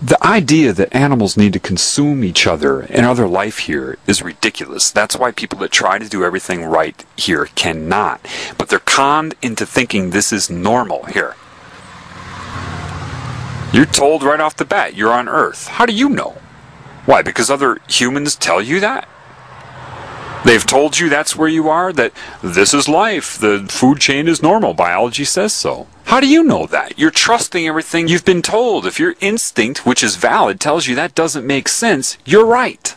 The idea that animals need to consume each other and other life here is ridiculous. That's why people that try to do everything right here cannot. But they're conned into thinking this is normal here. You're told right off the bat you're on Earth. How do you know? Why? Because other humans tell you that? They've told you that's where you are, that this is life, the food chain is normal, biology says so. How do you know that? You're trusting everything you've been told. If your instinct, which is valid, tells you that doesn't make sense, you're right.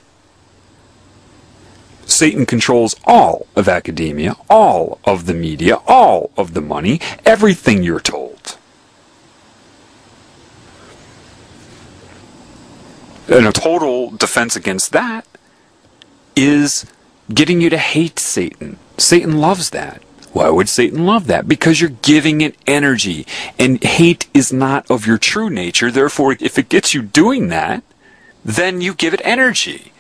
Satan controls all of academia, all of the media, all of the money, everything you're told. And a total defense against that is getting you to hate Satan. Satan loves that. Why would Satan love that? Because you're giving it energy. And hate is not of your true nature. Therefore, if it gets you doing that, then you give it energy.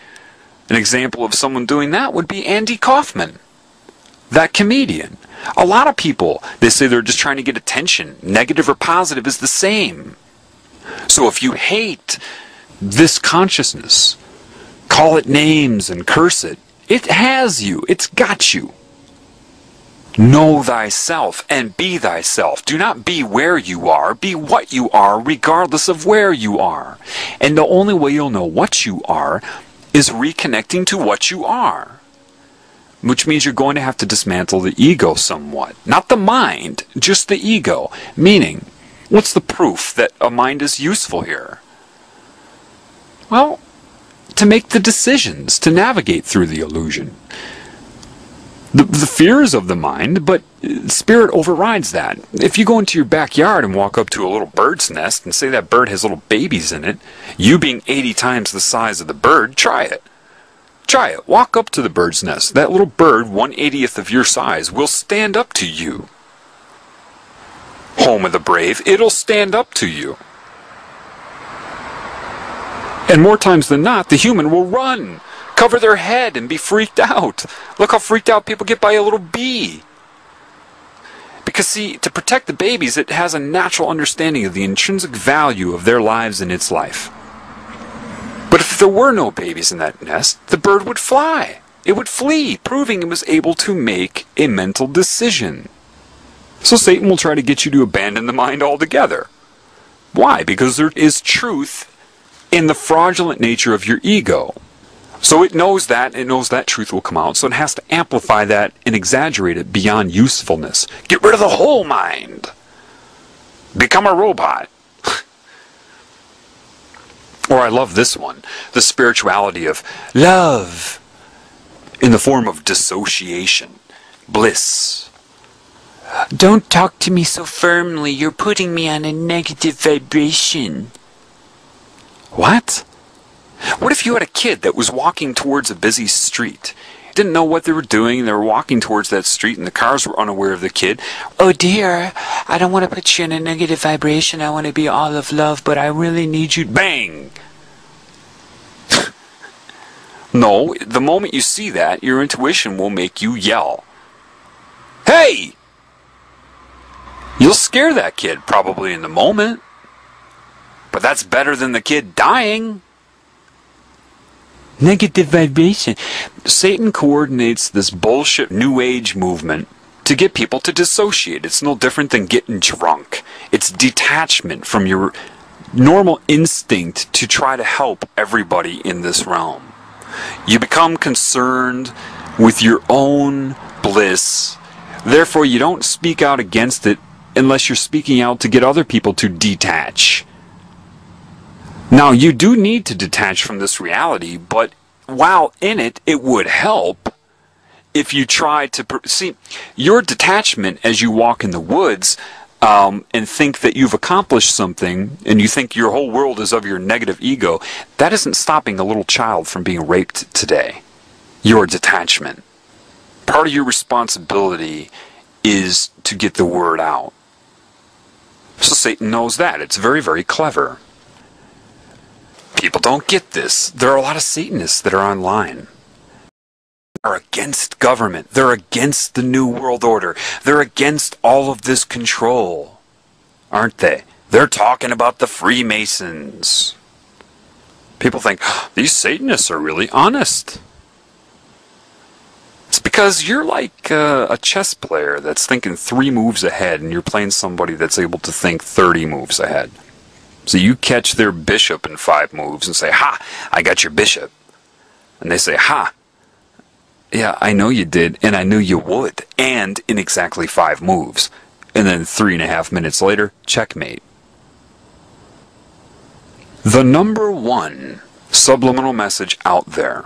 An example of someone doing that would be Andy Kaufman, that comedian. A lot of people, they say they're just trying to get attention. Negative or positive is the same. So if you hate this consciousness, call it names and curse it, it has you. It's got you. Know thyself and be thyself. Do not be where you are. Be what you are, regardless of where you are. And the only way you'll know what you are is reconnecting to what you are. Which means you're going to have to dismantle the ego somewhat. Not the mind, just the ego. Meaning, what's the proof that a mind is useful here? Well, to make the decisions, to navigate through the illusion. The fears of the mind, but spirit overrides that. If you go into your backyard and walk up to a little bird's nest and say that bird has little babies in it, you being 80 times the size of the bird, try it. Try it. Walk up to the bird's nest. That little bird, 1/80th of your size, will stand up to you. Home of the brave, it'll stand up to you. And more times than not, the human will run, cover their head, and be freaked out. Look how freaked out people get by a little bee. Because, see, to protect the babies, it has a natural understanding of the intrinsic value of their lives and its life. But if there were no babies in that nest, the bird would fly. It would flee, proving it was able to make a mental decision. So Satan will try to get you to abandon the mind altogether. Why? Because there is truth in the fraudulent nature of your ego. So it knows that truth will come out, so it has to amplify that and exaggerate it beyond usefulness. Get rid of the whole mind. Become a robot. Or I love this one, the spirituality of love in the form of dissociation, bliss. Don't talk to me so firmly. You're putting me on a negative vibration. What? What if you had a kid that was walking towards a busy street? Didn't know what they were doing. They were walking towards that street and the cars were unaware of the kid. Oh dear, I don't want to put you in a negative vibration. I want to be all of love, but I really need you. Bang! No, the moment you see that, your intuition will make you yell. Hey! You'll scare that kid probably in the moment. But that's better than the kid dying. Negative vibration. Satan coordinates this bullshit New Age movement to get people to dissociate. It's no different than getting drunk. It's detachment from your normal instinct to try to help everybody in this realm. You become concerned with your own bliss. Therefore, you don't speak out against it unless you're speaking out to get other people to detach. Now, you do need to detach from this reality, but while in it, it would help if you try to... See, your detachment as you walk in the woods and think that you've accomplished something, and you think your whole world is of your negative ego, that isn't stopping a little child from being raped today. Your detachment. Part of your responsibility is to get the word out. So Satan knows that. It's very, very clever. People don't get this. There are a lot of Satanists that are online. are against government. They're against the New World Order. They're against all of this control, aren't they? They're talking about the Freemasons. People think, these Satanists are really honest. It's because you're like a chess player that's thinking 3 moves ahead, and you're playing somebody that's able to think 30 moves ahead. So you catch their bishop in 5 moves and say, ha, I got your bishop. And they say, ha, yeah, I know you did, and I knew you would, and in exactly 5 moves. And then 3.5 minutes later, checkmate. The number 1 subliminal message out there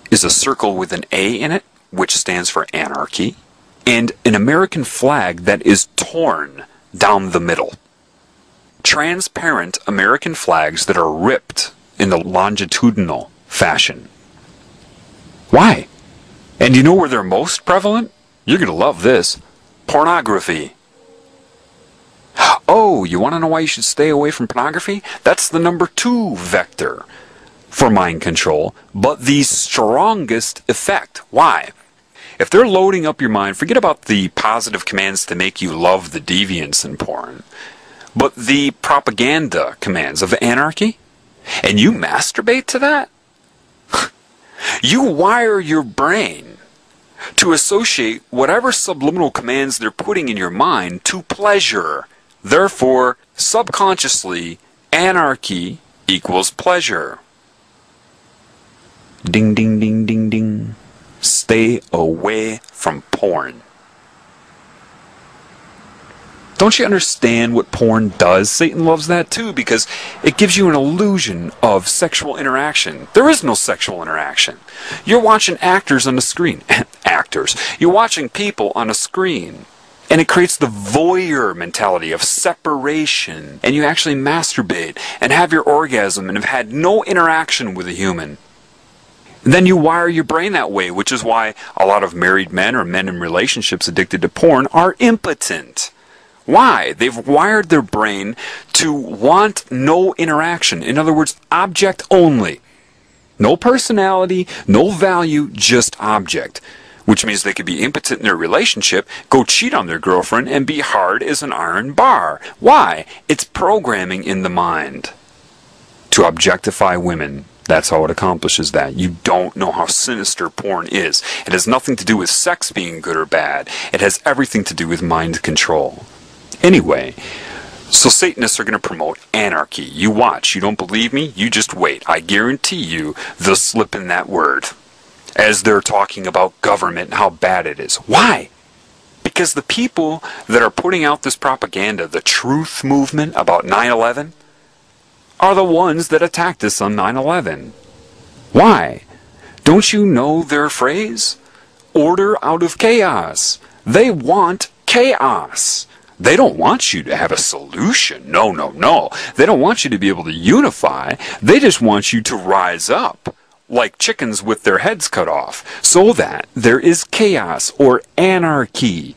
is a circle with an A in it, which stands for anarchy, and an American flag that is torn down the middle. Transparent American flags that are ripped in the longitudinal fashion. Why? And you know where they're most prevalent? You're going to love this. Pornography. Oh, you want to know why you should stay away from pornography? That's the number 2 vector for mind control, but the strongest effect. Why? If they're loading up your mind, forget about the positive commands to make you love the deviance in porn, but the propaganda commands of anarchy, and you masturbate to that? You wire your brain to associate whatever subliminal commands they're putting in your mind to pleasure. Therefore, subconsciously, anarchy equals pleasure. Ding, ding, ding, ding, ding. Stay away from porn. Don't you understand what porn does? Satan loves that too, because it gives you an illusion of sexual interaction. There is no sexual interaction. You're watching actors on the screen. Actors. You're watching people on a screen. And it creates the voyeur mentality of separation. And you actually masturbate and have your orgasm and have had no interaction with a human. And then you wire your brain that way, which is why a lot of married men or men in relationships addicted to porn are impotent. Why? They've wired their brain to want no interaction. In other words, object only. No personality, no value, just object. Which means they could be impotent in their relationship, go cheat on their girlfriend, and be hard as an iron bar. Why? It's programming in the mind to objectify women. That's how it accomplishes that. You don't know how sinister porn is. It has nothing to do with sex being good or bad. It has everything to do with mind control. Anyway, so Satanists are going to promote anarchy. You watch. You don't believe me? You just wait. I guarantee you they'll slip in that word as they're talking about government and how bad it is. Why? Because the people that are putting out this propaganda, the truth movement about 9/11, are the ones that attacked us on 9/11. Why? Don't you know their phrase? Order out of chaos. They want chaos. They don't want you to have a solution. No, no, no. They don't want you to be able to unify. They just want you to rise up like chickens with their heads cut off so that there is chaos or anarchy.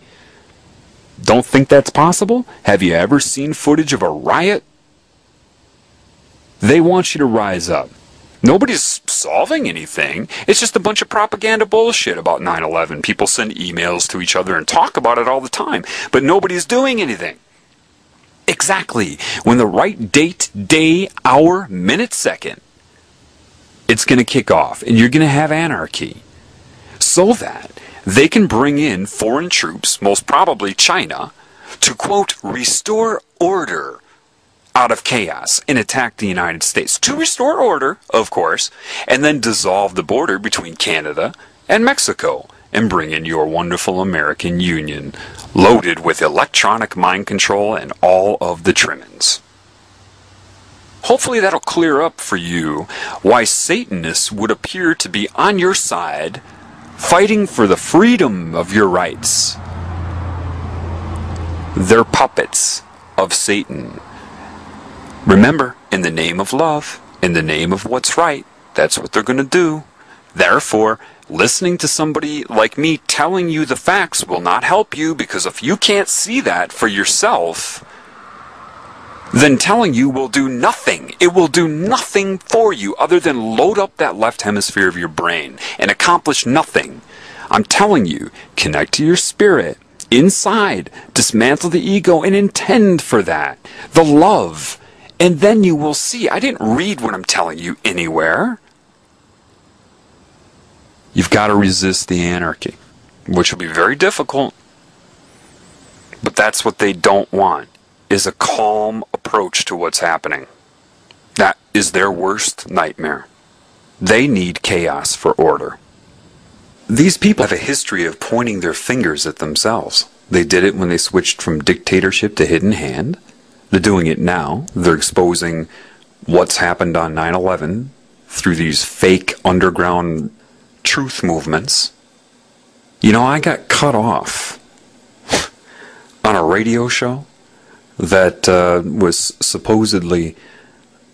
Don't think that's possible? Have you ever seen footage of a riot? They want you to rise up. Nobody's solving anything. It's just a bunch of propaganda bullshit about 9/11. People send emails to each other and talk about it all the time, but nobody's doing anything. Exactly. When the right date, day, hour, minute, second, it's going to kick off, and you're going to have anarchy. So that they can bring in foreign troops, most probably China, to, quote, restore order out of chaos and attack the United States. To restore order, of course, and then dissolve the border between Canada and Mexico and bring in your wonderful American Union loaded with electronic mind control and all of the trimmings. Hopefully that'll clear up for you why Satanists would appear to be on your side fighting for the freedom of your rights. They're puppets of Satan. Remember, in the name of love, in the name of what's right, that's what they're going to do. Therefore, listening to somebody like me telling you the facts will not help you, because if you can't see that for yourself, then telling you will do nothing. It will do nothing for you other than load up that left hemisphere of your brain and accomplish nothing. I'm telling you, connect to your spirit. Inside, dismantle the ego and intend for that. The love. And then you will see. I didn't read what I'm telling you anywhere. You've got to resist the anarchy, which will be very difficult. But that's what they don't want, is a calm approach to what's happening. That is their worst nightmare. They need chaos for order. These people have a history of pointing their fingers at themselves. They did it when they switched from dictatorship to hidden hand. They're doing it now. They're exposing what's happened on 9/11 through these fake underground truth movements. You know, I got cut off on a radio show that was supposedly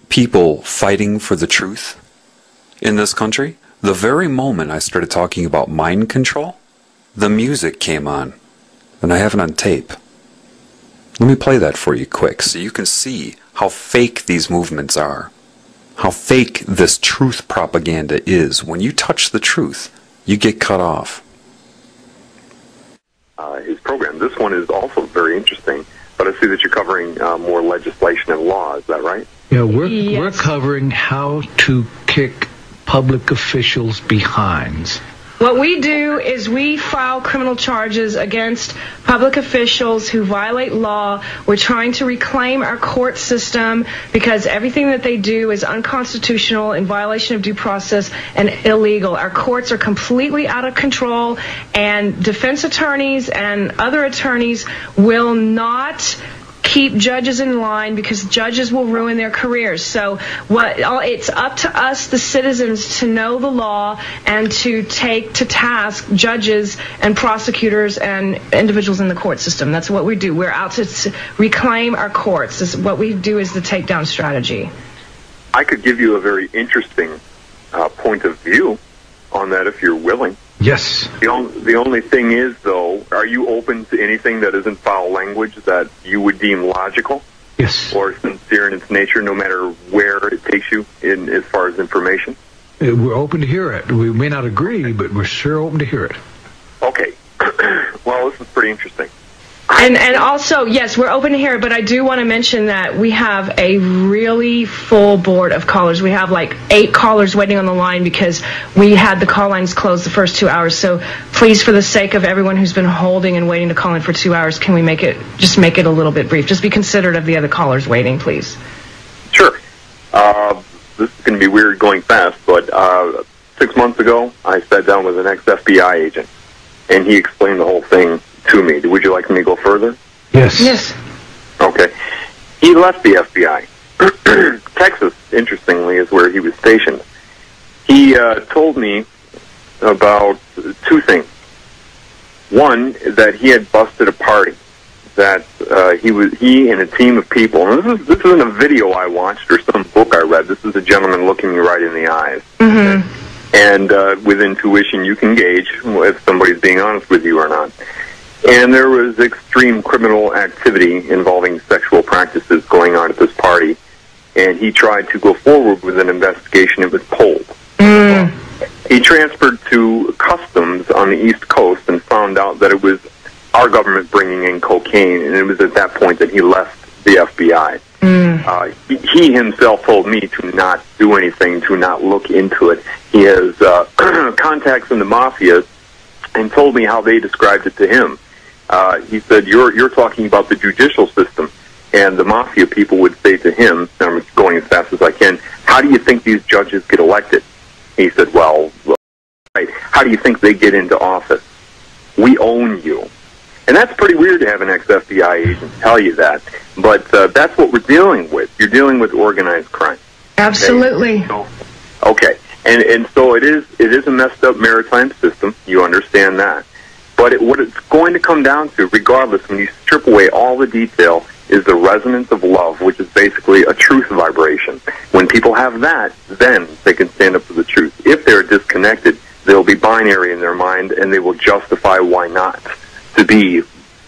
people fighting for the truth in this country. The very moment I started talking about mind control, the music came on, and I have it on tape. Let me play that for you quick so you can see how fake these movements are, how fake this truth propaganda is. When you touch the truth, you get cut off. His program. This one is also very interesting, but I see that you're covering more legislation and law. Is that right? Yeah, we're covering how to kick public officials' behinds. What we do is we file criminal charges against public officials who violate law. We're trying to reclaim our court system because everything that they do is unconstitutional, in violation of due process, and illegal. Our courts are completely out of control, and defense attorneys and other attorneys will not keep judges in line because judges will ruin their careers. So it's up to us, the citizens, to know the law and to take to task judges and prosecutors and individuals in the court system. That's what we do. We're out to reclaim our courts. What we do is the takedown strategy. I could give you a very interesting point of view on that if you're willing. Yes. The only thing is, though, are you open to anything that isn't foul language that you would deem logical? Yes. Or sincere in its nature, no matter where it takes you in as far as information? We're open to hear it. We may not agree, but we're sure open to hear it. Okay. Well, this is pretty interesting. And also, yes, we're open to hear it, but I do want to mention that we have a really full board of callers. We have like 8 callers waiting on the line because we had the call lines closed the first 2 hours. So please, for the sake of everyone who's been holding and waiting to call in for 2 hours, can we make it a little bit brief? Just be considerate of the other callers waiting, please. Sure. This is going to be weird going fast, but 6 months ago, I sat down with an ex-FBI agent, and he explained the whole thing to me. Would you like me to go further? Yes. Yes. Okay. He left the FBI. Texas, interestingly, is where he was stationed. He told me about 2 things. One, that he had busted a party. That he and a team of people, and this isn't a video I watched or some book I read. This is a gentleman looking me right in the eyes. Mm-hmm. And with intuition, you can gauge if somebody's being honest with you or not. And there was extreme criminal activity involving sexual practices going on at this party. And he tried to go forward with an investigation. It was pulled. Mm. He transferred to customs on the East Coast and found out that it was our government bringing in cocaine. And it was at that point that he left the FBI. Mm. He himself told me to not do anything, to not look into it. He has contacts in the mafia and told me how they described it to him. He said, you're talking about the judicial system. And the mafia people would say to him, I'm going as fast as I can, how do you think these judges get elected? He said, well, right. How do you think they get into office? We own you. And that's pretty weird to have an ex-FBI agent tell you that. But that's what we're dealing with. You're dealing with organized crime. Absolutely. Okay. And so it is a messed up maritime system. You understand that. But what it's going to come down to, regardless, when you strip away all the detail, is the resonance of love, which is basically a truth vibration. When people have that, then they can stand up for the truth. If they're disconnected, they'll be binary in their mind, and they will justify why not to be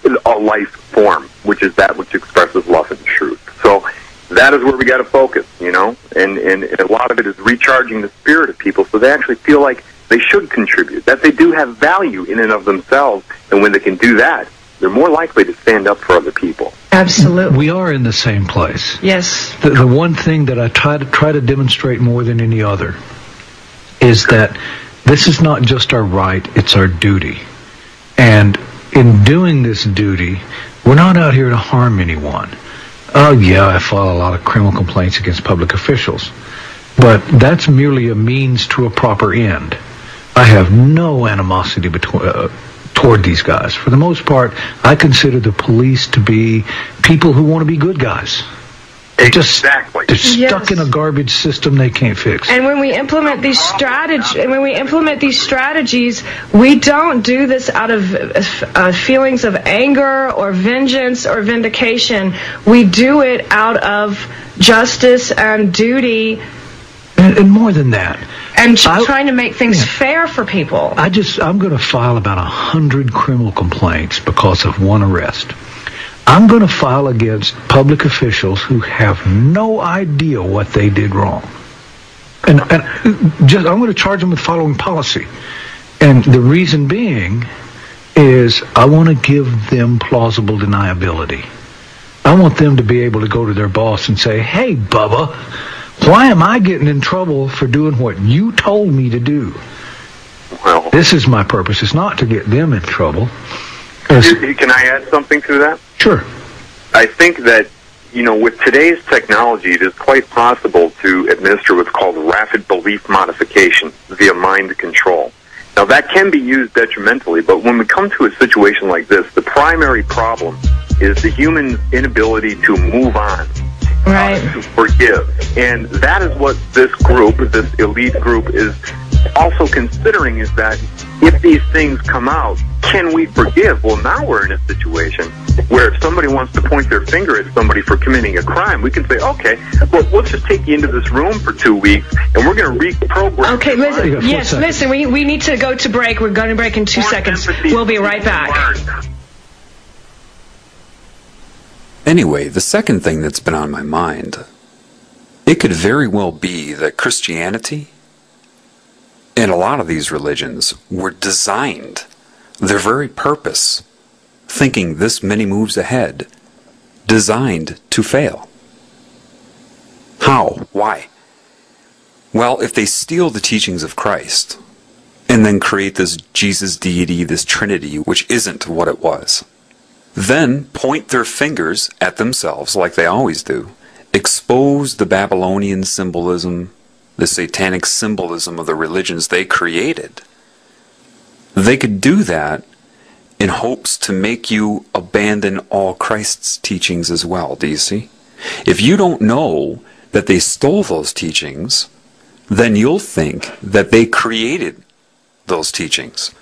a life form, which is that which expresses love and truth. So that is where we got to focus, you know, and a lot of it is recharging the spirit of people so they actually feel like they should contribute, that they do have value in and of themselves, and when they can do that, they're more likely to stand up for other people. Absolutely. We are in the same place. Yes. The one thing that I try to demonstrate more than any other is that this is not just our right, it's our duty. And in doing this duty, we're not out here to harm anyone. Oh yeah, I file a lot of criminal complaints against public officials, but that's merely a means to a proper end. I have no animosity toward these guys. For the most part, I consider the police to be people who want to be good guys. They're stuck in a garbage system they can't fix. And when we implement these strategies, we don't do this out of feelings of anger or vengeance or vindication. We do it out of justice and duty. And more than that. And trying to make things fair for people. I'm going to file about 100 criminal complaints because of one arrest. I'm going to file against public officials who have no idea what they did wrong. And I'm going to charge them with following policy. And the reason being is I want to give them plausible deniability. I want them to be able to go to their boss and say, hey, Bubba, why am I getting in trouble for doing what you told me to do? Well, this is my purpose. It's not to get them in trouble. Can I add something to that? Sure. I think that, with today's technology, it is quite possible to administer what's called rapid belief modification via mind control. Now, that can be used detrimentally, but when we come to a situation like this, the primary problem is the human inability to move on. Right. To forgive. And that is what this group, this elite group, is also considering, is that if these things come out, can we forgive? Well, now we're in a situation where if somebody wants to point their finger at somebody for committing a crime, we can say, okay, well, we'll just take you into this room for 2 weeks, and we're going to reprogram. Okay, listen, we need to go to break. We're going to break in 2 seconds. We'll be right back. Anyway, the second thing that's been on my mind, it could very well be that Christianity and a lot of these religions were designed, their very purpose, thinking this many moves ahead, designed to fail. How? Why? Well, if they steal the teachings of Christ and then create this Jesus deity, this Trinity, which isn't what it was, then point their fingers at themselves like they always do, expose the Babylonian symbolism, the satanic symbolism of the religions they created. They could do that in hopes to make you abandon all Christ's teachings as well, do you see? If you don't know that they stole those teachings, then you'll think that they created those teachings.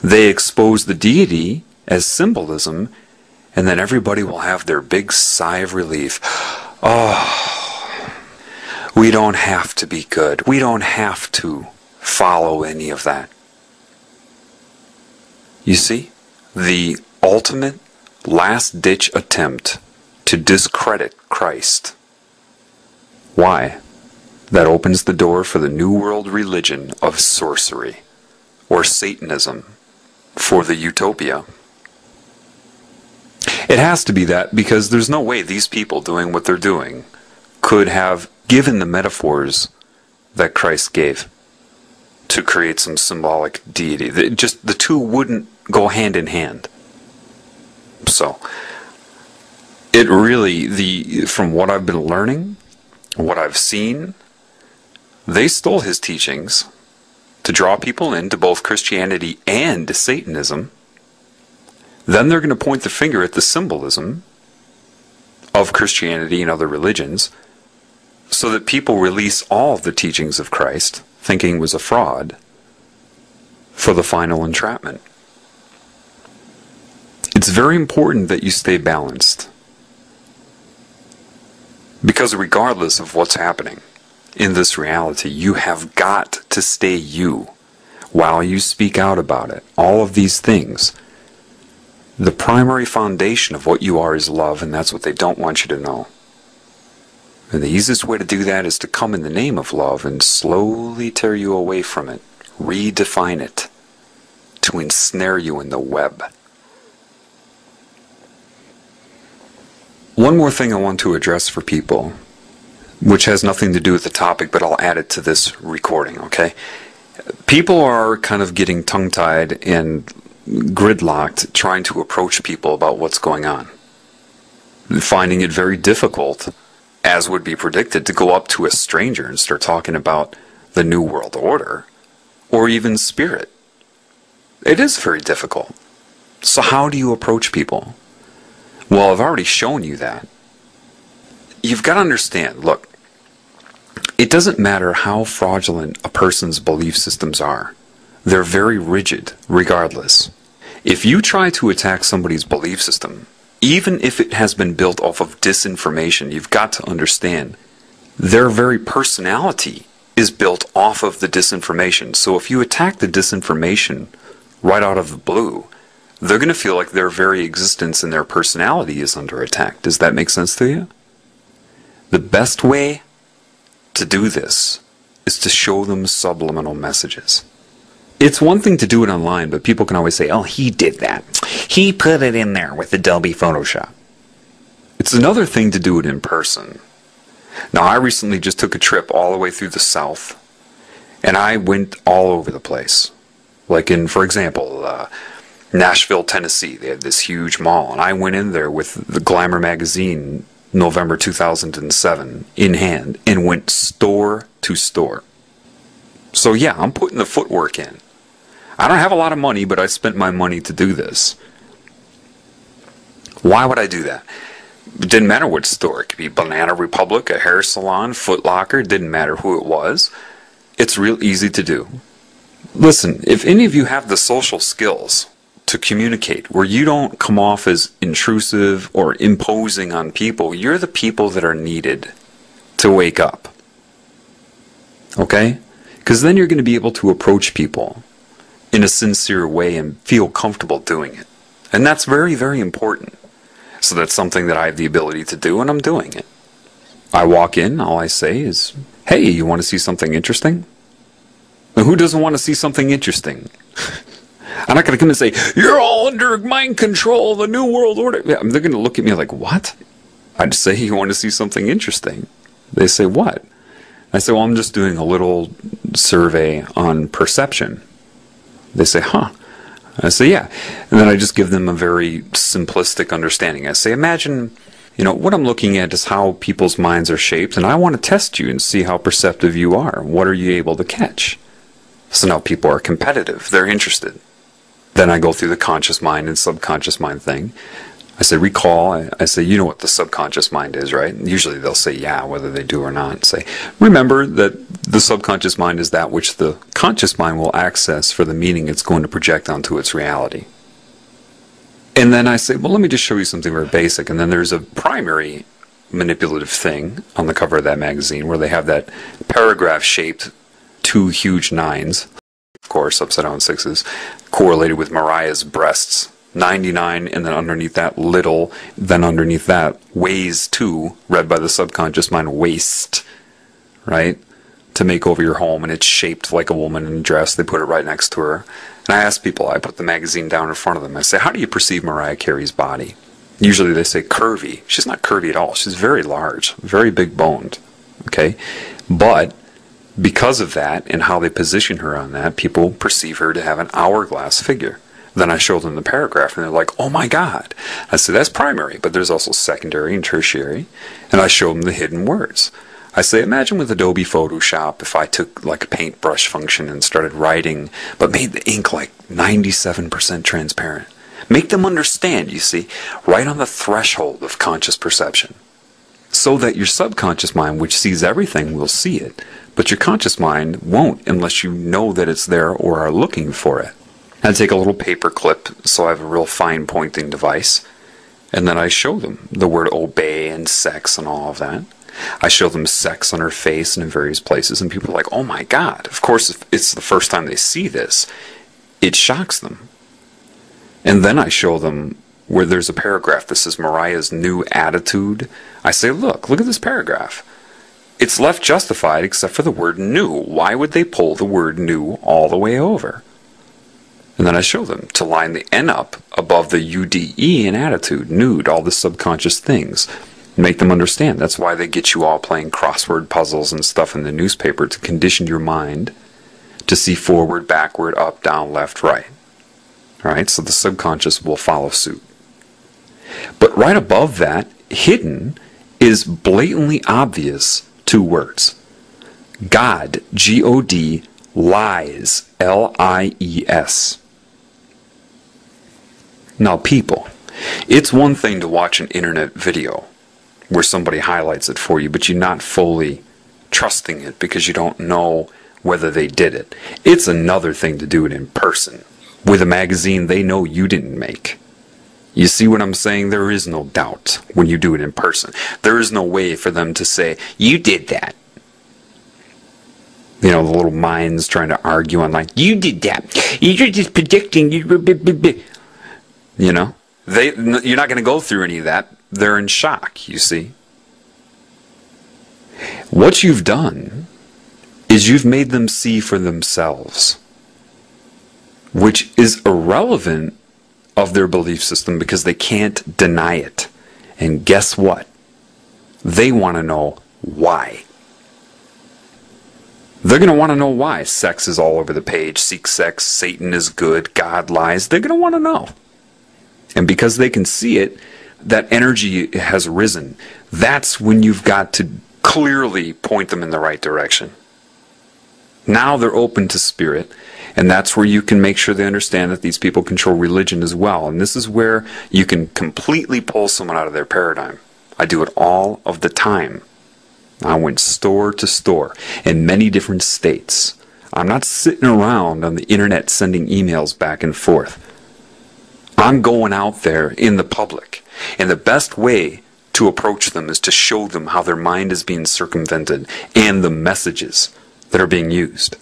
They expose the deity as symbolism, and then everybody will have their big sigh of relief. Oh, we don't have to be good. We don't have to follow any of that. You see, the ultimate last-ditch attempt to discredit Christ. Why? That opens the door for the New World religion of sorcery, or Satanism, for the utopia. It has to be that, because there's no way these people doing what they're doing could have given the metaphors that Christ gave to create some symbolic deity. The two wouldn't go hand in hand. So, it really, from what I've been learning, what I've seen, they stole his teachings to draw people into both Christianity and Satanism. Then they're going to point the finger at the symbolism of Christianity and other religions so that people release all of the teachings of Christ, thinking was a fraud, for the final entrapment. It's very important that you stay balanced, because regardless of what's happening in this reality, you have got to stay you while you speak out about it. All of these things. The primary foundation of what you are is love, and that's what they don't want you to know. And the easiest way to do that is to come in the name of love and slowly tear you away from it, redefine it to ensnare you in the web. One more thing I want to address for people, which has nothing to do with the topic, but I'll add it to this recording, okay? People are kind of getting tongue-tied and gridlocked trying to approach people about what's going on. Finding it very difficult, as would be predicted, to go up to a stranger and start talking about the New World Order, or even spirit. It is very difficult. So how do you approach people? Well, I've already shown you that. You've got to understand, look, it doesn't matter how fraudulent a person's belief systems are. They're very rigid, regardless. If you try to attack somebody's belief system, even if it has been built off of disinformation, you've got to understand their very personality is built off of the disinformation. So if you attack the disinformation right out of the blue, they're going to feel like their very existence and their personality is under attack. Does that make sense to you? The best way to do this is to show them subliminal messages. It's one thing to do it online, but people can always say, oh, he did that. He put it in there with Adobe Photoshop. It's another thing to do it in person. Now, I recently just took a trip all the way through the South, and I went all over the place. Like in, for example, Nashville, Tennessee. They have this huge mall, and I went in there with the Glamour magazine, November 2007, in hand, and went store to store. So yeah, I'm putting the footwork in. I don't have a lot of money, but I spent my money to do this. Why would I do that? It didn't matter what store. It could be Banana Republic, a hair salon, Foot Locker. It didn't matter who it was. It's real easy to do. Listen, if any of you have the social skills to communicate where you don't come off as intrusive or imposing on people, you're the people that are needed to wake up. Okay? Because then you're going to be able to approach people in a sincere way and feel comfortable doing it. And that's very, very important. So that's something that I have the ability to do, and I'm doing it. I walk in, all I say is, hey, you want to see something interesting? Now, who doesn't want to see something interesting? I'm not going to come and say, you're all under mind control, the New World Order. They're going to look at me like, what? I'd say, you want to see something interesting. They say, what? I say, well, I'm just doing a little survey on perception. They say, huh? I say, yeah. And then I just give them a very simplistic understanding. I say, imagine, what I'm looking at is how people's minds are shaped, and I want to test you and see how perceptive you are. What are you able to catch? So now people are competitive. They're interested. Then I go through the conscious mind and subconscious mind thing. I say, recall. I say, you know what the subconscious mind is, right? And usually they'll say, yeah, whether they do or not. Say, remember that the subconscious mind is that which the conscious mind will access for the meaning it's going to project onto its reality. And then I say, well, let me just show you something very basic. And then there's a primary manipulative thing on the cover of that magazine where they have that paragraph-shaped 2 huge 9s, of course, upside down 6s, correlated with Mariah's breasts. 99, and then underneath that little, then underneath that weighs 2, read by the subconscious mind, waist, right, to make over your home, and it's shaped like a woman in a dress. They put it right next to her. And I ask people, I put the magazine down in front of them, I say, how do you perceive Mariah Carey's body? Usually they say curvy. She's not curvy at all. She's very large, very big boned, okay? But because of that and how they position her on that, people perceive her to have an hourglass figure. Then I show them the paragraph, and they're like, oh my God. I say, that's primary, but there's also secondary and tertiary. And I show them the hidden words. I say, imagine with Adobe Photoshop if I took like a paintbrush function and started writing, but made the ink like 97% transparent. Make them understand, you see, right on the threshold of conscious perception. So that your subconscious mind, which sees everything, will see it. But your conscious mind won't unless you know that it's there or are looking for it. I take a little paper clip, so I have a real fine pointing device, and then I show them the word obey and sex and all of that. I show them sex on her face and in various places, and people are like, oh my God. Of course, if it's the first time they see this, it shocks them. And then I show them where there's a paragraph that says Mariah's new attitude. I say, look at this paragraph. it's left justified except for the word new. Why would they pull the word new all the way over? And then I show them to line the N up above the UDE in attitude, nude, all the subconscious things. Make them understand. That's why they get you all playing crossword puzzles and stuff in the newspaper, to condition your mind to see forward, backward, up, down, left, right. All right, so the subconscious will follow suit. But right above that, hidden, is blatantly obvious 2 words. God, G-O-D, lies, L-I-E-S. Now people, it's one thing to watch an internet video where somebody highlights it for you, but you're not fully trusting it because you don't know whether they did it. It's another thing to do it in person with a magazine they know you didn't make. You see what I'm saying? There is no doubt when you do it in person. There is no way for them to say, you did that. You know, the little minds trying to argue on like, you did that. You're just predicting. You know, you're not going to go through any of that. They're in shock, you see. What you've done is you've made them see for themselves, which is irrelevant of their belief system because they can't deny it. And guess what? They want to know why. They're going to want to know why. Sex is all over the page. Seek sex. Satan is good. God lies. They're going to want to know. And because they can see it, that energy has risen. That's when you've got to clearly point them in the right direction. Now they're open to spirit, and that's where you can make sure they understand that these people control religion as well. And this is where you can completely pull someone out of their paradigm. I do it all of the time. I went store to store in many different states. I'm not sitting around on the internet sending emails back and forth. I'm going out there in the public. And the best way to approach them is to show them how their mind is being circumvented and the messages that are being used.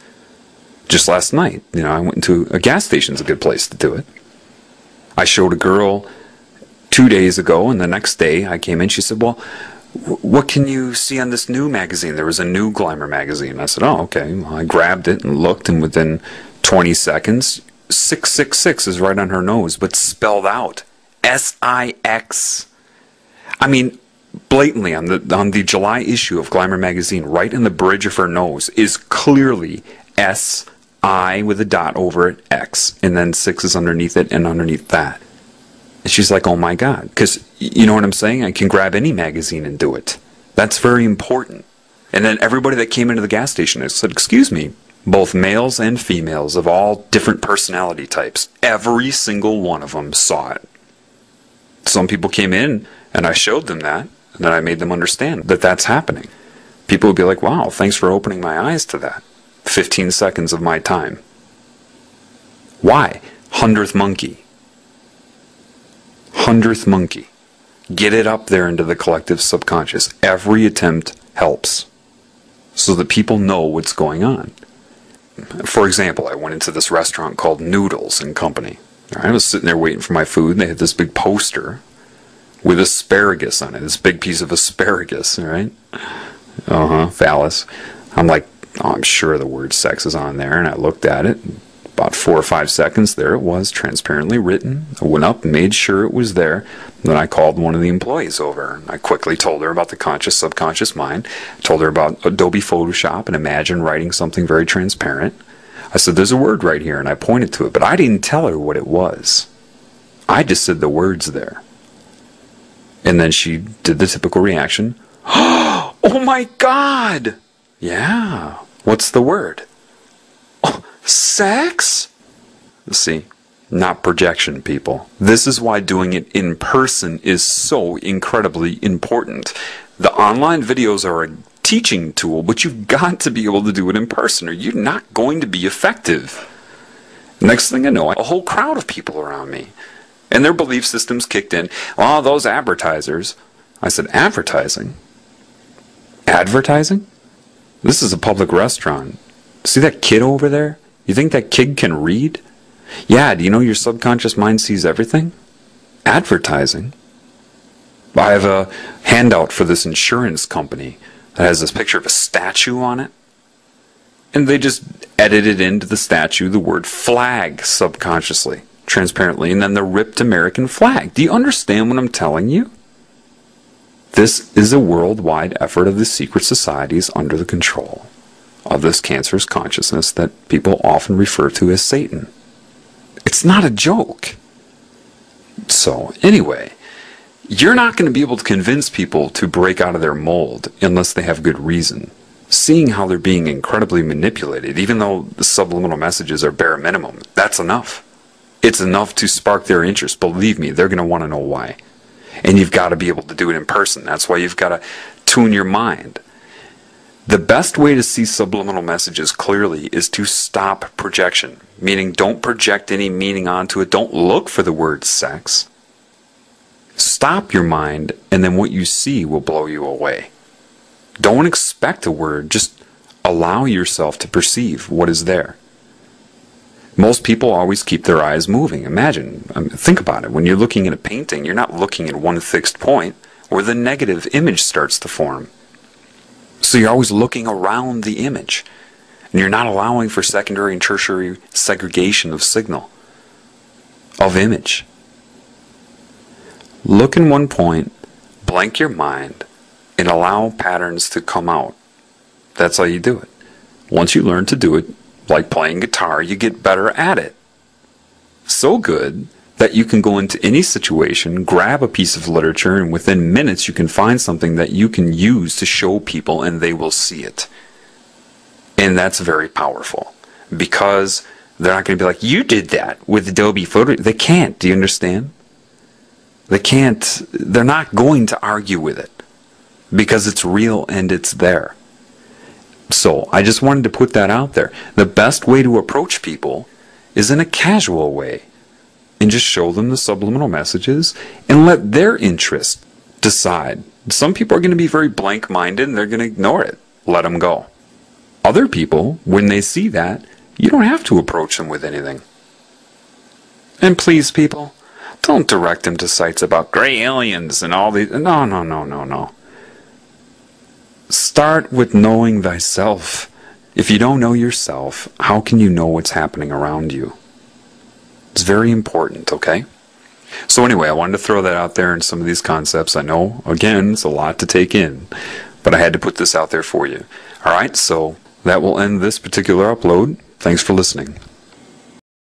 Just last night, I went into a gas station's a good place to do it. I showed a girl 2 days ago, and the next day I came in, she said, well, what can you see on this new magazine? There was a new Glamour magazine. I said, oh, okay. Well, I grabbed it and looked, and within 20 seconds, 666 is right on her nose, but spelled out. S-I-X. I mean, blatantly on the July issue of Glamour magazine, right in the bridge of her nose, is clearly S-I with a dot over it, X, and then 6 is underneath it, and underneath that. And she's like, oh my God, because you know what I'm saying? I can grab any magazine and do it. That's very important. And then everybody that came into the gas station, I said, excuse me, both males and females of all different personality types, every single one of them saw it. Some people came in and I showed them that, and then I made them understand that that's happening. People would be like, wow, thanks for opening my eyes to that. 15 seconds of my time. Why? 100th monkey. 100th monkey. Get it up there into the collective subconscious. Every attempt helps, so that people know what's going on. For example, I went into this restaurant called Noodles and Company. I was sitting there waiting for my food, and they had this big poster with asparagus on it. This big piece of asparagus, right? Phallus. I'm like, oh, I'm sure the word sex is on there, and I looked at it. About 4 or 5 seconds, there it was, transparently written. I went up and made sure it was there. Then I called one of the employees over. I quickly told her about the conscious, subconscious mind. Told her about Adobe Photoshop and Imagine writing something very transparent. I said, there's a word right here, and I pointed to it, but I didn't tell her what it was. I just said the words there. And then she did the typical reaction. Oh my God! Yeah. What's the word? Oh, sex? See, not projection, people. This is why doing it in person is so incredibly important. The online videos are a teaching tool, but you've got to be able to do it in person or you're not going to be effective. Next thing I know, a whole crowd of people around me. And their belief systems kicked in. Oh, those advertisers. I said, advertising? Advertising? This is a public restaurant. See that kid over there? You think that kid can read? Yeah, do you know your subconscious mind sees everything? Advertising. I have a handout for this insurance company. that has this picture of a statue on it. And they just edited into the statue the word flag subconsciously, transparently, and then the ripped American flag. Do you understand what I'm telling you? This is a worldwide effort of the secret societies under the control of this cancerous consciousness that people often refer to as Satan. It's not a joke. So, anyway, you're not going to be able to convince people to break out of their mold unless they have good reason. Seeing how they're being incredibly manipulated, even though the subliminal messages are bare minimum, that's enough. It's enough to spark their interest. Believe me, they're going to want to know why. And you've got to be able to do it in person. That's why you've got to tune your mind. The best way to see subliminal messages clearly is to stop projection, meaning don't project any meaning onto it. Don't look for the word sex. Stop your mind, and then what you see will blow you away. Don't expect a word, just allow yourself to perceive what is there. Most people always keep their eyes moving. Imagine, think about it. When you're looking at a painting, you're not looking at one fixed point where the negative image starts to form. So you're always looking around the image. And you're not allowing for secondary and tertiary segregation of signal, of image. Look in one point, blank your mind, and allow patterns to come out. That's how you do it. Once you learn to do it, like playing guitar, you get better at it. So good that you can go into any situation, grab a piece of literature, and within minutes you can find something that you can use to show people and they will see it. And that's very powerful. Because they're not going to be like, you did that with Adobe Photo. They can't. Do you understand? They can't. They're not going to argue with it. Because it's real and it's there. So, I just wanted to put that out there. The best way to approach people is in a casual way. And just show them the subliminal messages and let their interest decide. Some people are going to be very blank-minded and they're going to ignore it. Let them go. Other people, when they see that, you don't have to approach them with anything. And please, people, don't direct them to sites about gray aliens and all these. No. Start with knowing thyself. If you don't know yourself, how can you know what's happening around you? It's very important, okay? So anyway, I wanted to throw that out there in some of these concepts. I know, again, it's a lot to take in, but I had to put this out there for you. Alright, so that will end this particular upload. Thanks for listening.